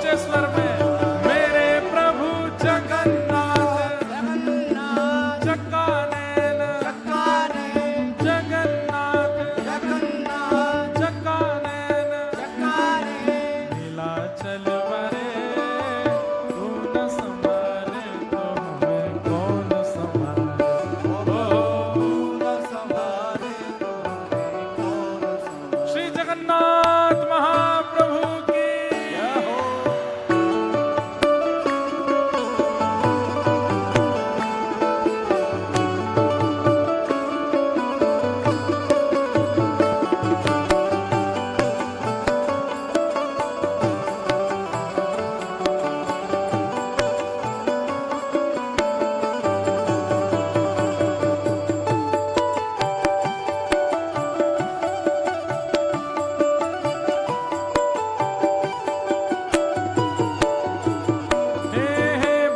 ऊंचे स्वर में मेरे प्रभु जगन्नाथ चक्का नैन जगन्नाथ चक्का नैन नीलाचल वरे तू न संभाले तो हमें कौन संभाले श्री जगन्नाथ महाप्रभु की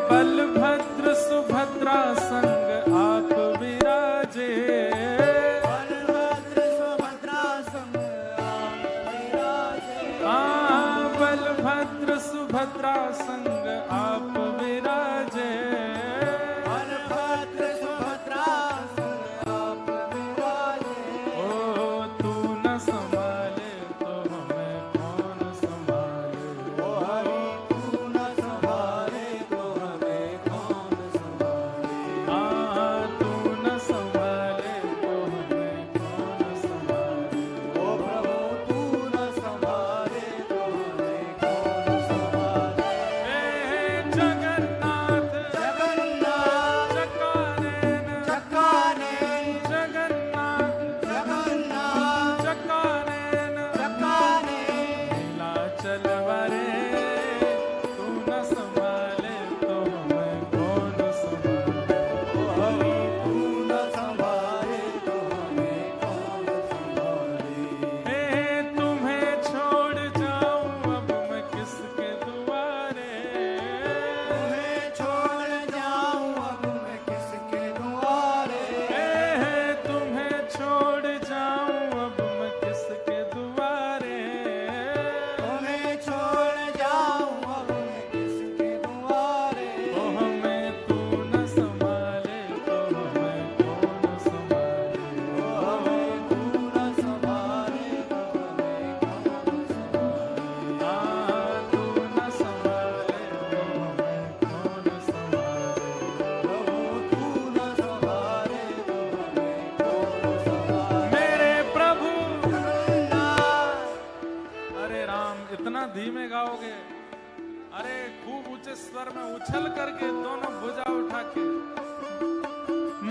बलभद्र सुभद्रा संग आप विराजे बलभद्र सुभद्रा संग आप विराजे ओ तू न संभाले तो हमें कौन संभाले तू न संभाले तो हमें कौन संभाले तू न संभाले तो हमें कौन संभाले ओ प्रभु तू न संभाले तो हमें कौन संभाले जगन्नाथ चक्कानैन जगन्नाथ चक्कानैन नीलाचल वरे तू न संभाले तो हमें कौन संभाले तू न संभाले तो हमें कौन संभाले तुम्हें छोड़ जाऊं अब मैं किसके दुआरे तुम्हें छोड़ जाऊं अब मैं किसके दुआरे तुम्हें छोड़ जाऊं अब मैं किसके दुआरे तुम्हें छोड़ जाऊं अब मैं किसके दुआरे तो हमें तू न संभाले तो हमें कौन संभाले हमें तू न संभाले तो हमें कौन संभाले तू न संभाले तो हमें कौन संभाले तू न संभाले तो हमें कौन संभाले मेरे प्रभु अरे राम इतना धीमे गाओगे अरे खूब ऊंचे स्वर में उछल करके दोनों भुजा उठा के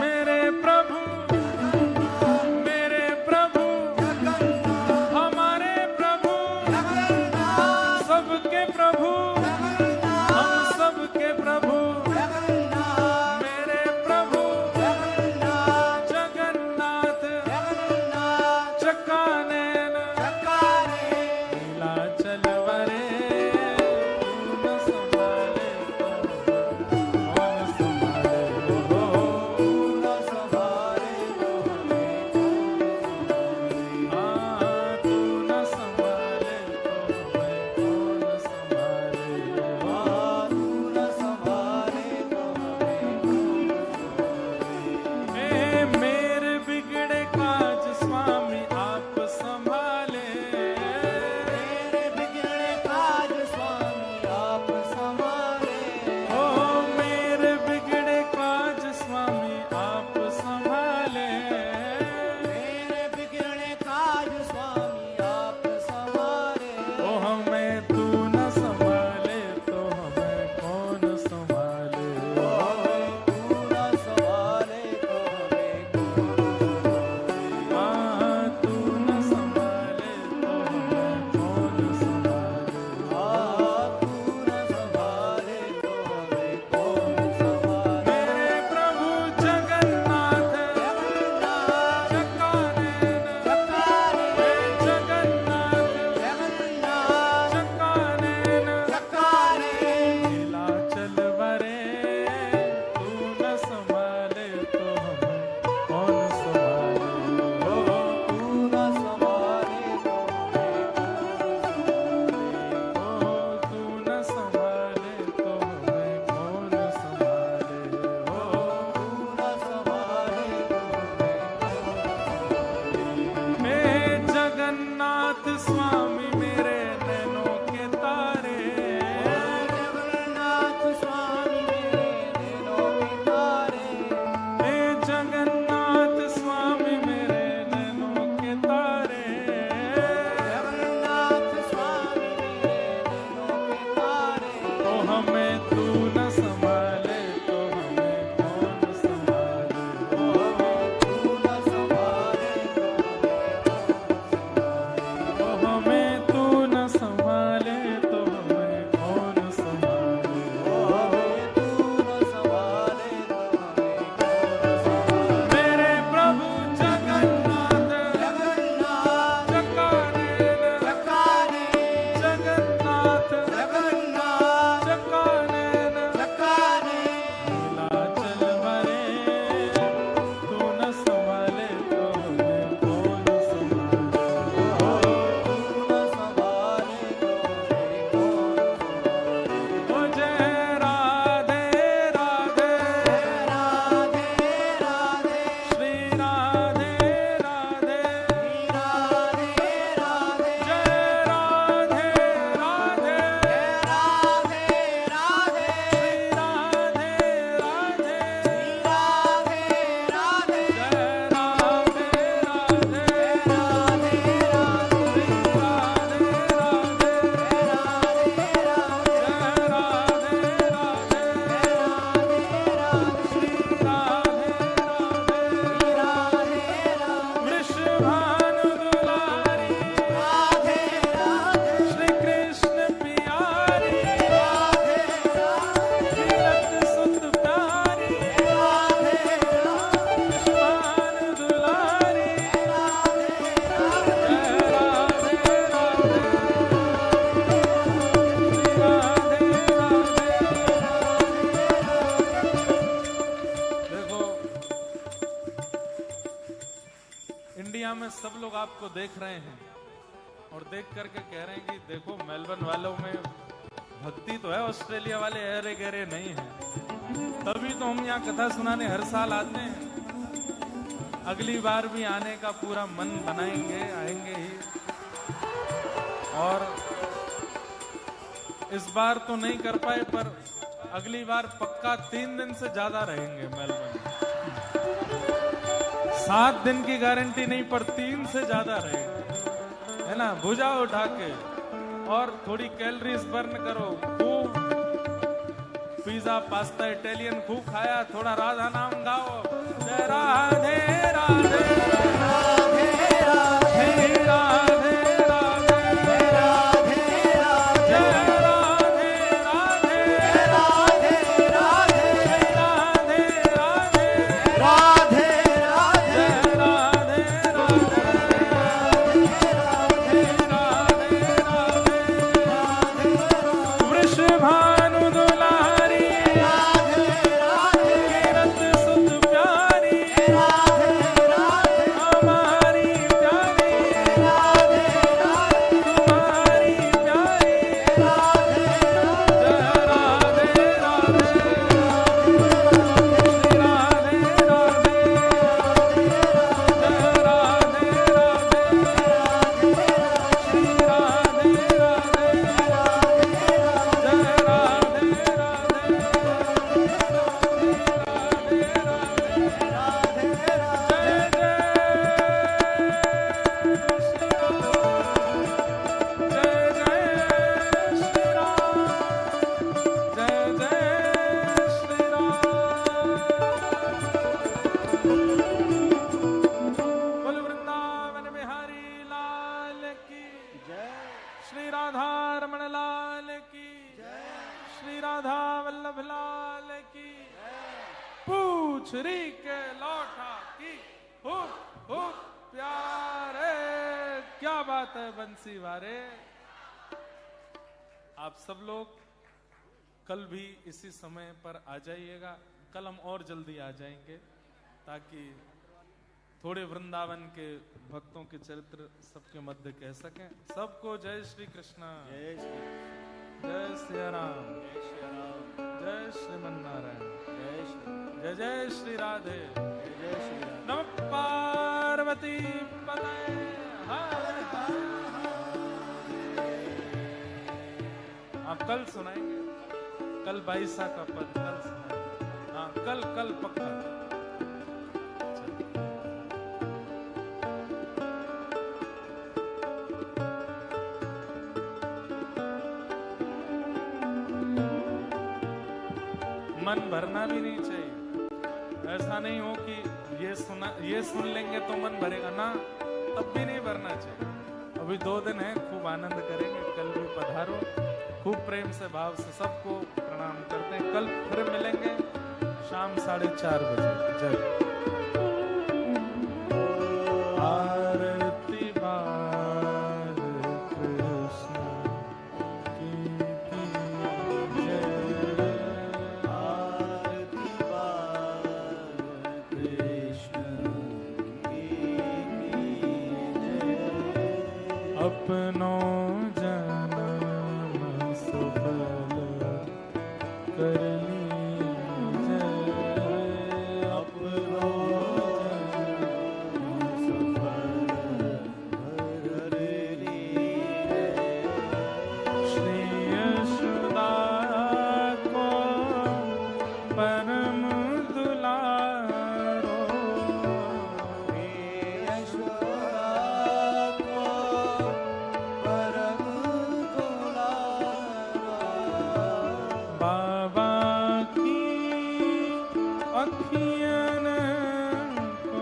मेरे प्रभु हमारे प्रभु सबके प्रभु हम सबके प्रभु मेरे प्रभु जगन्नाथ चक्कानैन नीलाचल वरे तू न संभाले तो कौन संभाले तू न संभाले तो हमें कौन संभाले तू न संभाले तो हमें कौन संभाले संभाले तो हमें कौन संभाले हो। तू न संभाले तो हमें कौन संभाले। हे जगन्नाथ स्वामी मेरे नैनों के तारे, जगन्नाथ स्वामी मेरे नैनों के तारे। हे जगन्नाथ स्वामी मेरे नैनों के तारे, जगन्नाथ स्वामी मेरे नैनों के तारे। तो हमें तू न संभाले तो हमें कौन संभाले हो। तू न संभाले तो हमें कौन संभाले। तो हमें तू न संभाले तो हमें कौन संभाले हो। तू न संभाले तो हमें कौन संभाले। मेरे प्रभु जगन्नाथ जगन्नाथ चकानेन चकाने जगन्नाथ जगन्नाथ चकानेन चकाने। नीलाचल भरे तू न संभाले तो हमें कौन संभाले हो। तू न संभाले तो हमें कौन संभाले। ओ जय राधे राधे राधे राधे श्री राधे राधे राधे राधे जय राधे राधे राधे राधे श्री राधे राधे राधे राधे जय राधे राधे राधे राधे श्री राधे राधे राधे राधे जय राधे राधे श्री राधे राधे वृषभानु दुलारी श्री कृष्ण प्यारी तीरथ सुत प्यारी वृषभानु दुलारी जय राधे राधे श्री राधे राधे। देखो इंडिया में सब लोग आपको देख रहे हैं और देख करके कह रहे हैं कि देखो मेलबर्न वालों में भक्ति तो है, ऑस्ट्रेलिया वाले अरे गहरे नहीं है। तभी तो हम यहाँ कथा सुनाने हर साल आते हैं। अगली बार भी आने का पूरा मन बनाएंगे, आएंगे ही। और इस बार तो नहीं कर पाए पर अगली बार पक्का 3 दिन से ज्यादा रहेंगे मेलबर्न। 7 दिन की गारंटी नहीं पर 3 से ज्यादा रहेंगे, है ना। भुजा उठा के और थोड़ी कैलोरीज बर्न करो। खूब पिज्जा पास्ता इटालियन खूब खाया, थोड़ा राधा नाम गाओ। जय राधे राधे राधे राधे श्री राधे राधे राधे राधे जय राधे राधे राधे राधे श्री राधे राधे राधे राधे जय राधे राधे श्री राधे राधे वृषभानु दुलारी तीरथ सुत प्यारी हमारी प्यारी तुम्हारी प्यारी जय राधे राधे श्री राधे राधे जय राधे राधे श्री राधे राधे जय राधे श्री राधा रमण लाल की श्री राधा वल्लभ लाल की पूछरी के लौटा की हुप हुप प्यारे। क्या बात है बंसी वारे। आप सब लोग कल भी इसी समय पर आ जाइएगा। कल हम और जल्दी आ जाएंगे ताकि थोड़े वृंदावन के भक्तों के चरित्र सबके मध्य कह सकें। सबको जय श्री कृष्ण। जय श्री जय श्री राम, जय श्रीमन नारायण, जय जय श्री राधे, नमः पार्वती पते हर हर। आप कल सुनाएंगे, कल 22 का पद कल सुनाएंगे। हाँ कल कल पक्का। मन भरना भी नहीं चाहिए, ऐसा नहीं हो कि ये सुन लेंगे तो मन भरेगा ना, तब भी नहीं भरना चाहिए। अभी 2 दिन है, खूब आनंद करेंगे, कल भी पधारो, खूब प्रेम से भाव से सबको प्रणाम करते हैं। कल फिर मिलेंगे शाम 4:30 बजे। जय आरती बाल कृष्ण की जय, आरती बाल कृष्ण की जय। अपनों जन्म सफल कर लीजिए, अपनों जन्म सफल कर लीजिए। श्री यशोदा को परम दुलारो, यशोदा को परम दुलारो। बाबा की अखियन को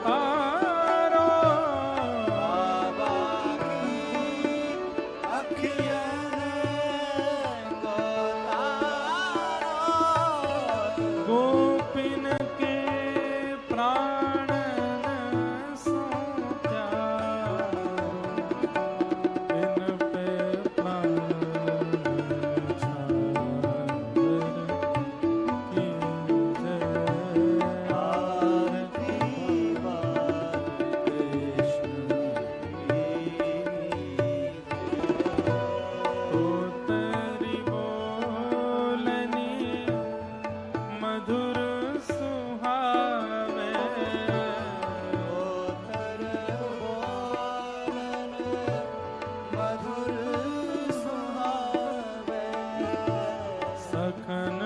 तारो, बाबा की अखियन को तारो। गोपिन के प्राण सो प्यारो, इन पे प्राण छावर की जय। आरती बाल कृष्ण की तो तेरी बोलनी मधुर सुहावे, उतर बोलन मधुर सुहावे। सखन